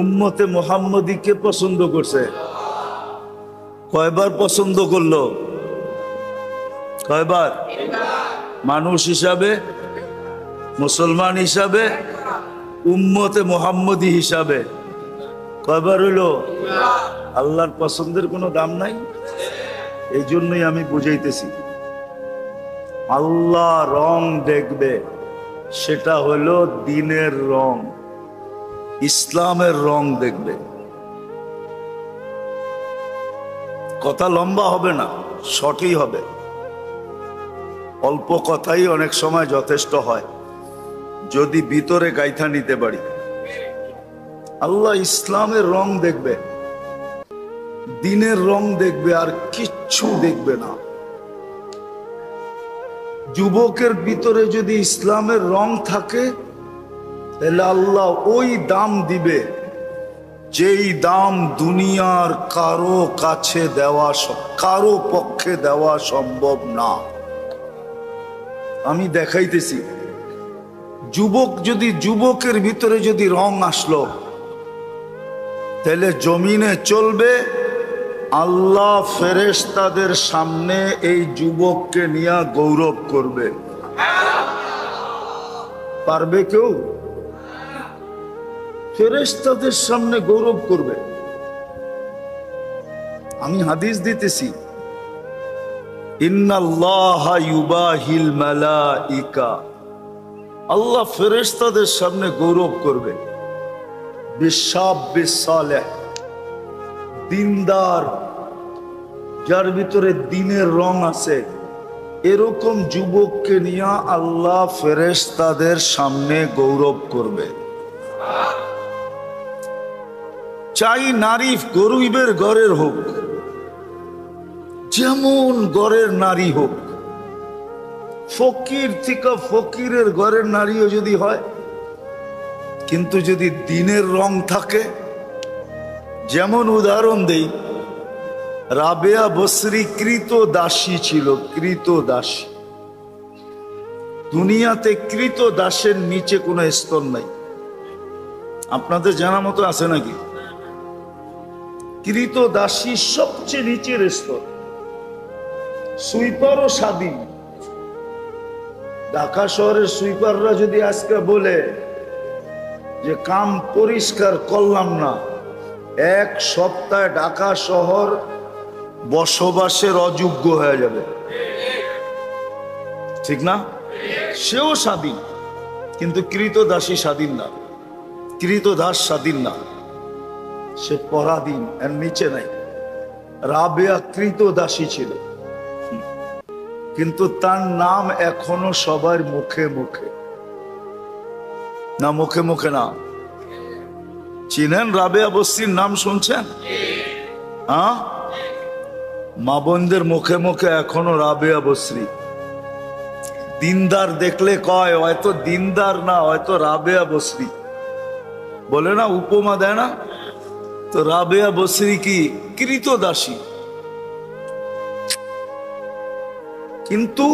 উম্মতে মুহাম্মদী কে পছন্দ করছে? কয়বার পছন্দ করলো? কয়বার? মানুষ হিসাবে, মুসলমান হিসাবে, উম্মতে মুহাম্মদী হিসাবে কয়বার হইলো? আল্লাহর পছন্দের কোনো দাম নাই। এই জন্যই আমি বুঝাইতেছি, আল্লাহ রং দেখবে, সেটা হলো দ্বীনের রং, ইসলামের রং দেখবে। কথা লম্বা হবে না, শর্টই হবে। অল্প কথাই অনেক সময় যথেষ্ট হয় যদি ভিতরে গাইথা নিতে পারি। আল্লাহ ইসলামের রং দেখবে, দ্বীনের রং দেখবে, আর কিচ্ছু দেখবে না। যুবকের ভিতরে যদি ইসলামের রং থাকে, তাহলে আল্লাহ ওই দাম দিবে যেই দাম দুনিয়ার কারো কাছে দেওয়া, কারো পক্ষে দেওয়া সম্ভব না। আমি দেখাইতেছি, যুবকের ভিতরে যদি রং আসলো, তাহলে জমিনে চলবে, আল্লাহ ফেরেশতাদের সামনে এই যুবককে নিয়ে গৌরব করবে। পারবে কেউ? ফেরেশতাদের সামনে গৌরব করবে। আমি হাদিস দিতেছি, ইন্নাল্লাহা ইউবাহিল মালাইকা, আল্লাহ ফেরেশতাদের সামনে গৌরব করবে। বিশাব্বিস সালেহ, দিনদার, যার ভিতরে দ্বীনের রং আছে, এরকম যুবককে নিয়ে আল্লাহ ফেরেশতাদের সামনে গৌরব করবে। চাই নারী গরিবের ঘরের হোক, যেমন ঘরের নারী হোক, ফকির থেকে ফকিরের ঘরের নারীও যদি হয়, কিন্তু যদি দ্বীনের রং থাকে, যেমন উদাহরণ দেই, রাবেয়া বসরি কৃত দাসী ছিল, কৃত দাসী। দুনিয়াতে কৃত দাসের নিচে কোনো স্তর নাই, আপনাদের জানা মতো আছে নাকি? কৃত দাসী সবচেয়ে নিচের স্তর। সুইপারও স্বাধীন। ঢাকা শহরের সুইপাররা যদি আজকে বলে যে কাম পরিষ্কার করলাম না, এক সপ্তাহে ঢাকা শহর বসবাসের অযোগ্য হয়ে যাবে, ঠিক না? সেও স্বাধীন, কিন্তু কৃতদাসী স্বাধীন না, কৃতদাস স্বাধীন না, সে পরাধীন, এর নিচে নাই। রাবেয়া কৃতদাসী ছিল, কিন্তু তার নাম এখনো সবার মুখে মুখে না, মুখে মুখে না। চিনেন রাবেয়া বস্তির নাম শুনছেন? হ্যাঁ, মা বোনদের মুখে মুখে এখনো রাবেয়া বস্রি। দিনদার দেখলে কয় হয়তো দিনদার না, হয়তো রাবেয়া বস্রি বলে না, উপমা দেয় না? তো রাবেয়া বস্রি কি কৃতদাসী, কিন্তু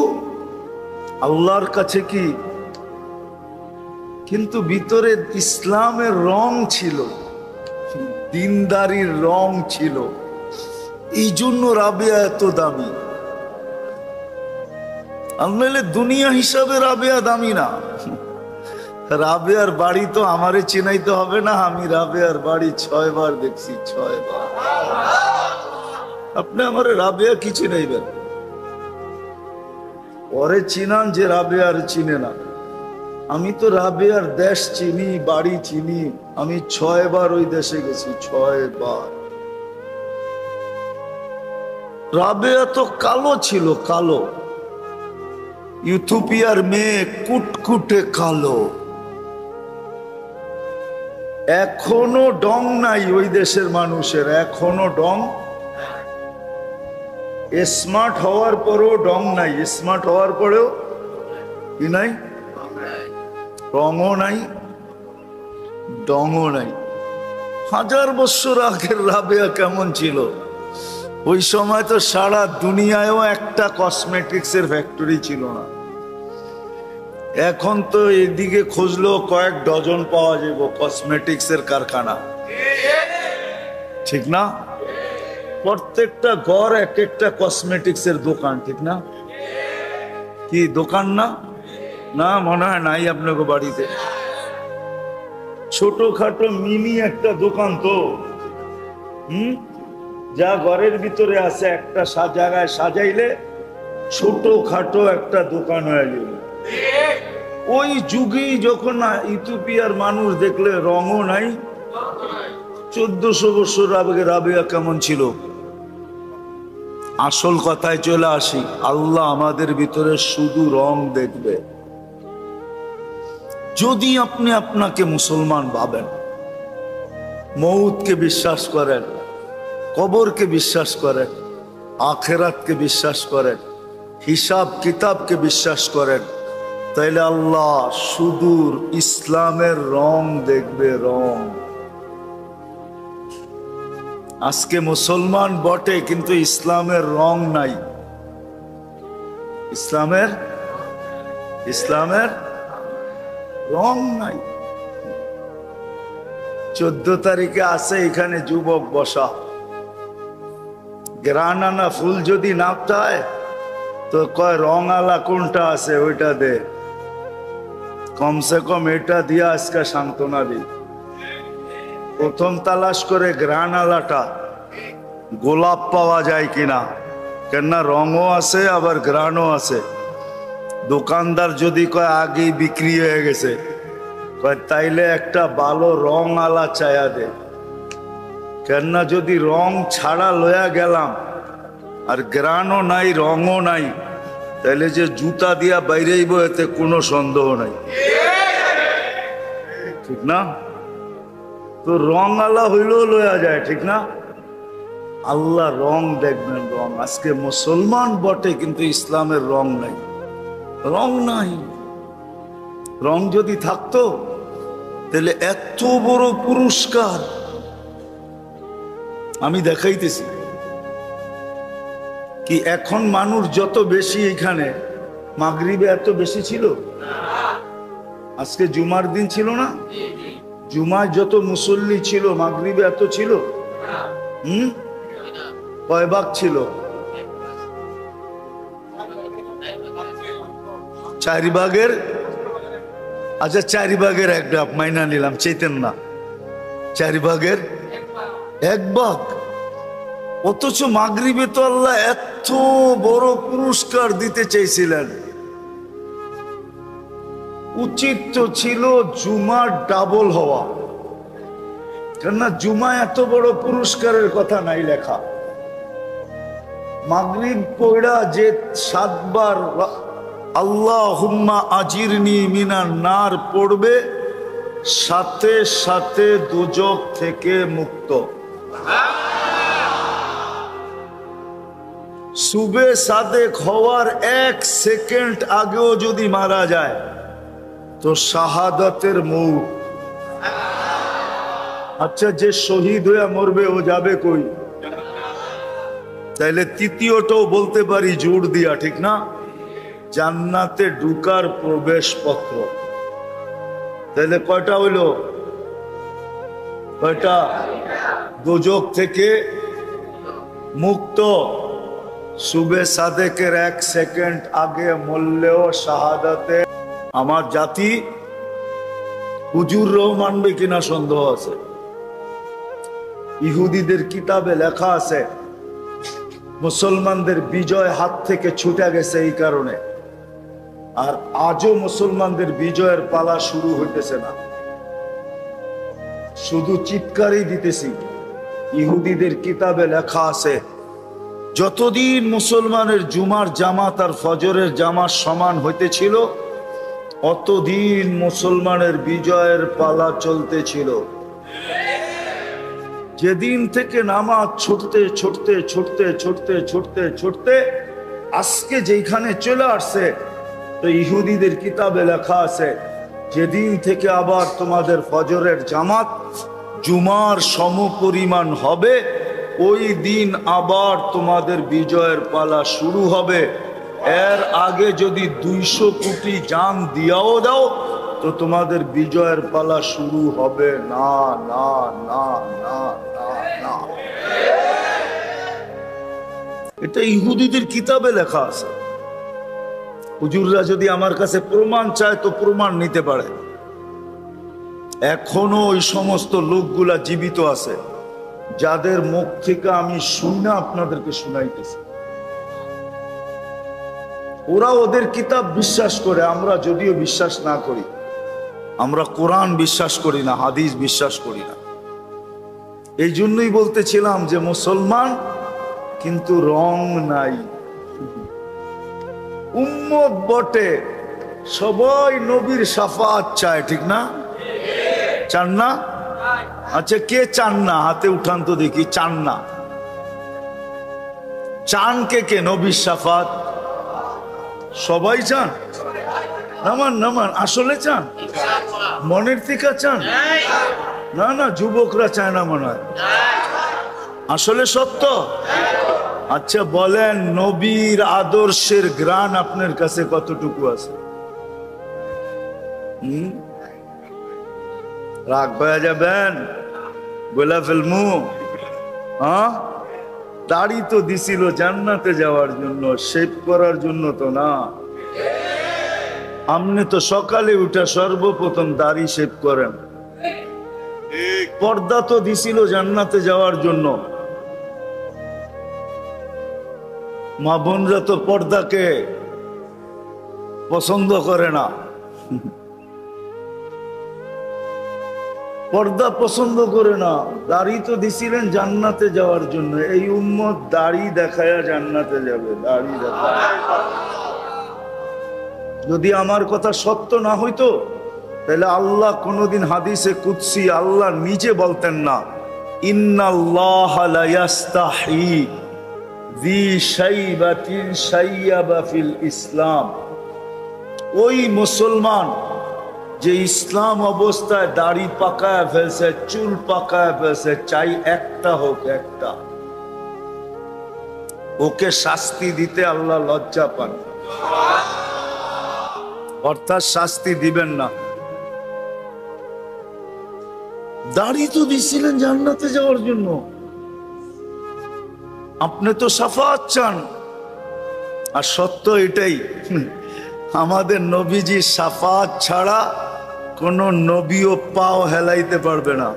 আল্লাহর কাছে কি, কিন্তু ভিতরে ইসলামের রং ছিল, দিনদারির রং ছিল, এই জন্য রাবেয়া এত দামি। আল্লাহ দুনিয়া হিসাবে রাবেয়া দামি না। রাবেয়ার বাড়ি তো আমারে চিনাইতে হবে না, আমি রাবেয়ার বাড়ি 6 বার দেখছি, 6 বার। আপনি আমারে রাবেয়া কি চিনাইবেন? পরে চিনান যে রাবেয়ার চিনে না। আমি তো রাবেয়ার দেশ চিনি, বাড়ি চিনি, আমি 6 বার ওই দেশে গেছি, 6 বার। রাবেয়া তো কালো ছিল, কালো, ইথিওপিয়ার মেয়ে, কুটকুটে কালো। এখনো ডং নাই ওই দেশের মানুষের, এখনো ডং। স্মার্ট হওয়ার পরেও ডং নাই, স্মার্ট হওয়ার পরেও কি নাই? রঙও নাই, ডঙও নাই। 1000 বছর আগের রাবেয়া কেমন ছিল? ওই সময় তো সারা দুনিয়ায়ও একটা কসমেটিক্সের ফ্যাক্টরি ছিল না। এখন তো এদিকে খুঁজলেও কয়েক ডজন পাওয়া যাবে কসমেটিক্সের কারখানা, ঠিক না? প্রত্যেকটা ঘর এক একটা কসমেটিক্সের দোকান, ঠিক না? কি দোকান না? না, মনে হয় নাই আপনাকে বাড়িতে। ছোটখাটো মিনি একটা দোকান তো, যা ঘরের ভিতরে আছে একটা জায়গায় সাজাইলে ছোটখাটো একটা দোকান হয়ে যাবে। ওই যুগেই যখন ইথিওপিয়ার মানুষ দেখলে রঙও নাই, 1400 বছর আগে রাবেয়া কেমন ছিল? আসল কথায় চলে আসি, আল্লাহ আমাদের ভিতরে শুধু রং দেখবে যদি আপনি আপনাকে মুসলমান ভাবেন, মৌতকে বিশ্বাস করেন, কবরকে বিশ্বাস করেন, আখেরাতকে বিশ্বাস করেন, হিসাব কিতাবকে বিশ্বাস করেন, তাইলে আল্লাহ সুদূর ইসলামের রং দেখবে, রং। আজকে মুসলমান বটে কিন্তু ইসলামের রং নাই। ইসলামের রং নাই। 14 তারিখে আছে এখানে যুবক বসা, গ্রানানা ফুল যদি নাপতে হয় তো কয় রং আলা কোনটা আছে ওইটা দে, কমসে কম এটা দিয়া আজকে সান্ত্বনা দিই। প্রথম তালাশ করে গ্রান আলাটা গোলাপ পাওয়া যায় কিনা, কেননা রঙও আছে আবার গ্রানও আছে। দোকানদার যদি কয় আগেই বিক্রি হয়ে গেছে, কয় তাইলে একটা ভালো রং আলা চায়া দে, কেননা যদি রং ছাড়া লয়া গেলাম আর গ্রানও নাই রঙও নাই, তাইলে যে জুতা দিয়া বাইরেইব এতে কোনো সন্দেহ নাই, ঠিক না? তো রং আলা হইলেও লয়া যায়, ঠিক না? আল্লাহ রং দেখবেন, রং। আজকে মুসলমান বটে কিন্তু ইসলামের রং নাই, রং নাই। রং যদি থাকতো তাহলে এত বড় পুরস্কার আমি দেখাইতেছি কি। এখন মানুষ যত বেশি, এখানে মাগরিবে এত বেশি ছিল, আজকে জুমার দিন ছিল না, জুমায় যত মুসল্লি ছিল মাগরিবে এত ছিল? কয় ভাগ ছিল? 4 ভাগের, আচ্ছা 4 ভাগের 1 ভাগ মাইনা নিলাম, চেতেন না, 4 ভাগের 1 ভাগ। অথচ মাগরিবে তো আল্লাহ এত বড় পুরস্কার দিতে চাইছিলেন। উচিত তো ছিল জুমার ডাবল হওয়া, কেননা জুমা এত বড় পুরস্কারের কথা নাই লেখা। মাগরিব পড়া যে 7 বার আল্লাহুম্মা আজিরনি মিনান নার পড়বে, সাথে সাথে দোজখ থেকে মুক্ত। সুবে সাদেক হওয়ার 1 সেকেন্ড আগেও যদি মারা যায় তো শাহাদাতের মৌত। আচ্ছা, যে শহীদ হয়ে মরবে ও যাবে কই? তাইলে তৃতীয়টাও বলতে পারি জোর দিয়া, ঠিক না? জান্নাতে ঢুকার প্রবেশপত্র। তাইলে কয়টা হইল? কয়টা? দোজখ থেকে মুক্ত। সুবে সাদেকের 1 সেকেন্ড আগে মরলেও শাহাদাতে। আমার জাতি হুজুররাও মানবে কিনা সন্দেহ আছে। ইহুদিদের কিতাবে লেখা আছে মুসলমানদের বিজয় হাত থেকে ছুটে গেছে এই কারণে, আর আজও মুসলমানদের বিজয়ের পালা শুরু হইতেছে না, শুধু চিৎকারই দিতেছি। ইহুদিদের কিতাবে লেখা আছে যতদিন মুসলমানের জুমার জামাত আর ফজরের জামাত সমান হইতেছিল অতদিন মুসলমানের বিজয়ের পালা চলতেছিল। যেদিন থেকে নামাজ ছুটতে ছুটতে ছুটতে ছুটতে ছুটতে ছুটতে আজকে যেখানে চলে আসছে, তো ইহুদিদের কিতাবে লেখা আছে যেদিন থেকে আবার তোমাদের ফজরের জামাত জুমার সমপরিমাণ হবে, ওই দিন আবার তোমাদের বিজয়ের পালা শুরু হবে। এর আগে যদি 200 কোটি জান দিয়াও দাও তো তোমাদের বিজয়ের পালা শুরু হবে না, না, না, না, না, না। এটা ইহুদিদের কিতাবে লেখা আছে। হুজুররা যদি আমার কাছে প্রমাণ চায় তো প্রমাণ নিতে পারে। এখনো ওই সমস্ত লোকগুলা জীবিত আছে যাদের মুখ থেকে আমি শুনে আপনাদেরকে শুনাইতেছি। ওরা ওদের কিতাব বিশ্বাস করে, আমরা যদিও বিশ্বাস না করি। আমরা কোরআন বিশ্বাস করি না, হাদিস বিশ্বাস করি না। এই জন্যই বলতেছিলাম যে মুসলমান কিন্তু রং নাই, উম্মত বটে, সবাই নবীর শাফাত চায়, ঠিক না? চান না? আচ্ছা, কে চান না? হাতে উঠান তো দেখি। চান না? চান কে কে নবীর শাফাত? সবাই চান? নামান নামান, আসলে চান? মনের থেকে চান? না না, যুবকরা চায় না মনে হয়। আসলে সত্য? আচ্ছা বলেন, নবীর আদর্শের গ্রাণ আপনার কাছে কতটুকু আছে? রাগ হয়ে যাবেন, বলে ফেলমু। হ্যাঁ, দাড়ি তো দিছিল জান্নাতে যাওয়ার জন্য, শেভ করার জন্য তো না। আপনি তো সকালে উঠে সর্বপ্রথম দাড়ি শেভ করেন। পর্দা তো দিছিল জান্নাতে যাওয়ার জন্য। মা বোনরা তো পর্দাকে পছন্দ করে না, পর্দা পছন্দ করে না। দাড়ি তো দিছিলেন জান্নাতে যাওয়ার জন্য। এই উম্মত দাড়ি দেখায়া জান্নাতে যাবে, দাড়ি দেখায়। যদি আমার কথা সত্য না হইতো তাহলে আল্লাহ কোনদিন হাদিসে কুদসি আল্লাহ নিজে বলতেন না, ইন্নাল্লাহা লা ইয়াস্তাহি যী শাইবাতিন শাইয়াবা ফিল ইসলাম। ওই মুসলমান যে ইসলাম অবস্থায় দাড়ি পাকায় ফেলছে, চুল পাকায় ফেলছে, চাই একটা হোক, একটা, ওকে শাস্তি দিতে আল্লাহ লজ্জা পান, অর্থাৎ শাস্তি দিবেন না। দাড়ি তো দিছিলেন জান্নাতে যাওয়ার জন্য, আপনি তো শাফাত চান। আর সত্য এটাই, আমাদের নবীজি শাফাত ছাড়া কোন নবীও পাও হেলাইতে পারবে না।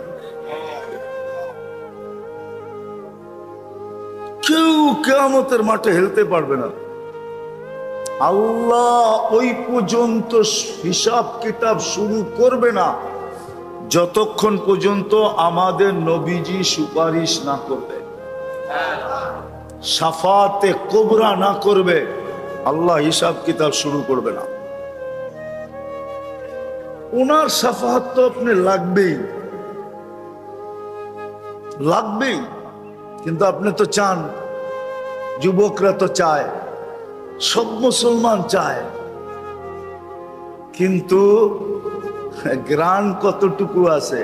কেউ কিয়ামতের মাঠে হেলতে পারবে না। আল্লাহ ওই পর্যন্ত হিসাব কিতাব শুরু করবে না যতক্ষণ পর্যন্ত আমাদের নবীজি সুপারিশ না করবে, শাফাতে কুবরা না করবে, আল্লাহ হিসাব কিতাব শুরু করবে না। ওনার শাফাত তো আপনি লাগবেই, লাগবেই। কিন্তু আপনি তো চান, যুবকরা তো চায়, সব মুসলমান চায়, কিন্তু গ্রাণ কতটুকু আছে?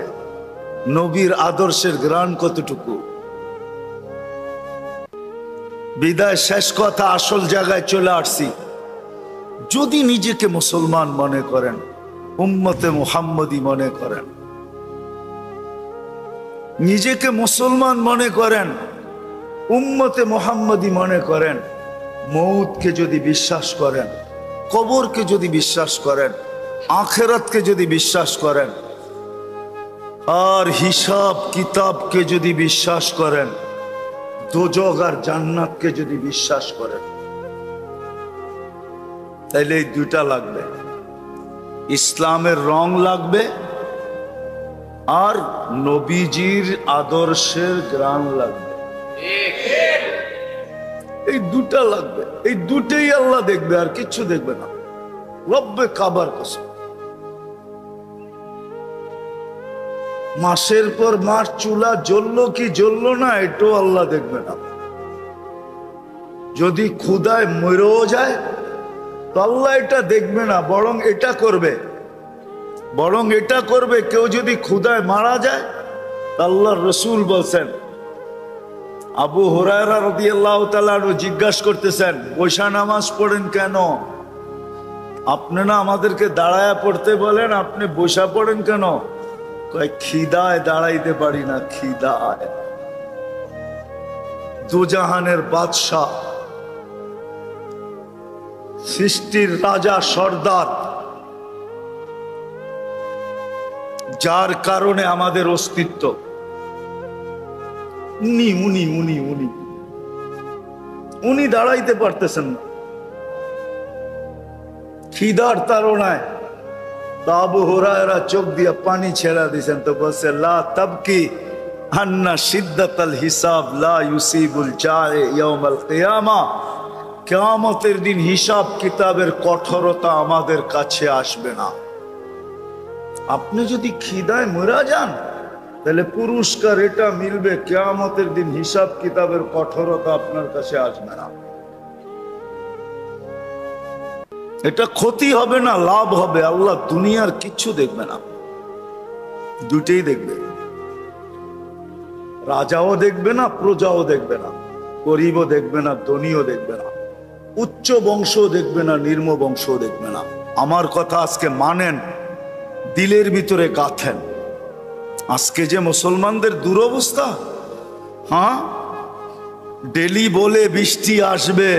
নবীর আদর্শের গ্রাণ কতটুকু? বিদায় শেষ কথা, আসল জায়গায় চলে আসছি। যদি নিজেকে মুসলমান মনে করেন, উম্মতে মুহাম্মদী মনে করেন, নিজেকে মুসলমান মনে করেন, উম্মতে মুহাম্মদী মনে করেন, মৌতকে যদি বিশ্বাস করেন, কবরকে যদি বিশ্বাস করেন, আখিরাতকে যদি বিশ্বাস করেন, আর হিসাব কিতাবকে যদি বিশ্বাস করেন, দোজখ আর জান্নাতকে যদি বিশ্বাস করেন, তাইলে এই দুইটা লাগবে। ইসলামের রং লাগবে আর নবীজির আদর্শের গ্রাণ লাগবে। এই দুটা লাগবে, এই দুটেই আল্লাহ দেখবে, আর কিচ্ছু দেখবে না। রব্বে কাবার কসম, মাসের পর মাস চুলা জ্বললো কি জ্বললো না এটাও আল্লাহ দেখবে না। যদি ক্ষুধায় মরেও যায় তো আল্লাহ এটা দেখবে না, বরং এটা করবে, বরং এটা করবে, কেউ যদি ক্ষুধায় মারা যায়, আল্লাহর রসুল বলছেন, আবু হুরায়রা রাদিয়াল্লাহু তাআলা জিজ্ঞাসা করতেছেন, বৈশা নামাজ পড়েন কেন? আপনি না আমাদেরকে দাঁড়ায়া পড়তে বলেন, আপনি বৈশা পড়েন কেন? কয়, খিদায় দাঁড়াইতে পারি না, খিদায়। দুজাহানের বাদশাহ, সৃষ্টির রাজা সর্দার, যার কারণে আমাদের অস্তিত্ব, উনি উনি উনি উনি উনি দাঁড়াইতে পারতেছেন না খিদার তাড়নায়। তো আবু হুরায়রা চোখ দিয়ে পানি ছেড়া দিয়েছেন, তো বলছে, লা তাবকি আন্না শিদ্দাতাল হিসাব লা ইউসিবুল জায়ে ইয়াউমাল কিয়ামা। কিয়ামতের দিন হিসাব কিতাবের কঠোরতা আমাদের কাছে আসবে না। আপনি যদি খিদায় মরা যান, তাহলে পুরস্কার এটা মিলবে, কিয়ামতের দিন হিসাব কিতাবের কঠোরতা আপনার কাছে আসবে না। এটা ক্ষতি হবে না, লাভ হবে। আল্লাহ দুনিয়ার কিচ্ছু দেখবে না, দুটেই দেখবে। রাজাও দেখবে না, প্রজাও দেখবে না, গরিবও দেখবে না, ধনীও দেখবে না, উচ্চ বংশও দেখবে না, নিম্ন বংশও দেখবে না। আমার কথা আজকে মানেন, দিলের ভিতরে গাঁথেন। আজকে যে মুসলমানদের দুরবস্থা, হ্যাঁ, ডেলি বলে বৃষ্টি আসবে,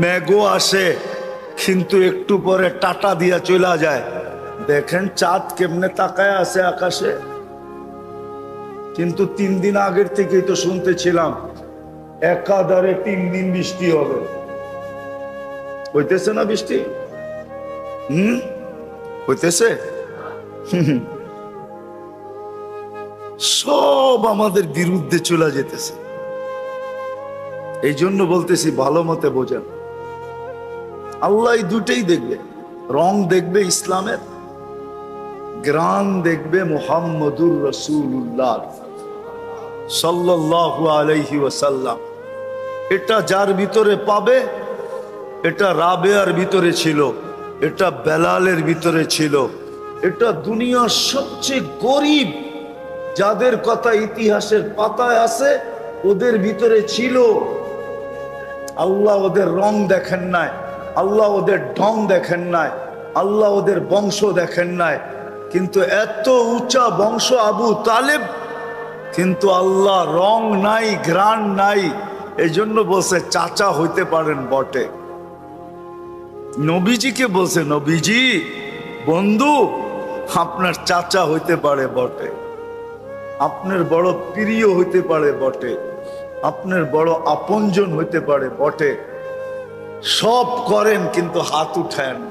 মেঘও আসে, কিন্তু একটু পরে টাটা দিয়া চলে যায়। দেখেন চাঁদ কেমনে তাকায় আছে আকাশে। কিন্তু 3 দিন আগের থেকেই তো শুনতেছিলাম একাধারে 3 দিন বৃষ্টি হবে। হইতেছে না বৃষ্টি? হইতেছে। সব আমাদের বিরুদ্ধে চলে যেতেছে। এই জন্য বলতেছি, ভালো মতে বোঝেন। আল্লাহ দুটেই দেখবে, রং দেখবে ইসলামের, গ্রান দেখবে মুহাম্মদুর রাসূলুল্লাহ সাল্লাল্লাহু আলাইহি ওয়াসাল্লাম। এটা যার ভিতরে পাবে, এটা রাবেয়ার ভিতরে ছিল, এটা বেলালের ভিতরে ছিল, এটা দুনিয়ার সবচেয়ে গরিব যাদের কথা ইতিহাসের পাতায় আছে ওদের ভিতরে ছিল। আল্লাহ ওদের রং দেখেন নাই, আল্লাহ ওদের ঢং দেখেন নাই, আল্লাহ ওদের বংশ দেখেন নাই, কিন্তু এত উঁচা বংশ আবু তালেব, কিন্তু আল্লাহ রং নাই, ঘ্রাণ নাই। এই জন্য বলছে চাচা হইতে পারেন বটে। নবীজিকে বলছে, নবীজি বন্ধু আপনার চাচা হইতে পারে বটে, আপনার বড় প্রিয় হইতে পারে বটে, আপনার বড় আপনজন হইতে পারে বটে, সব করেন কিন্তু হাত উঠায়েন না।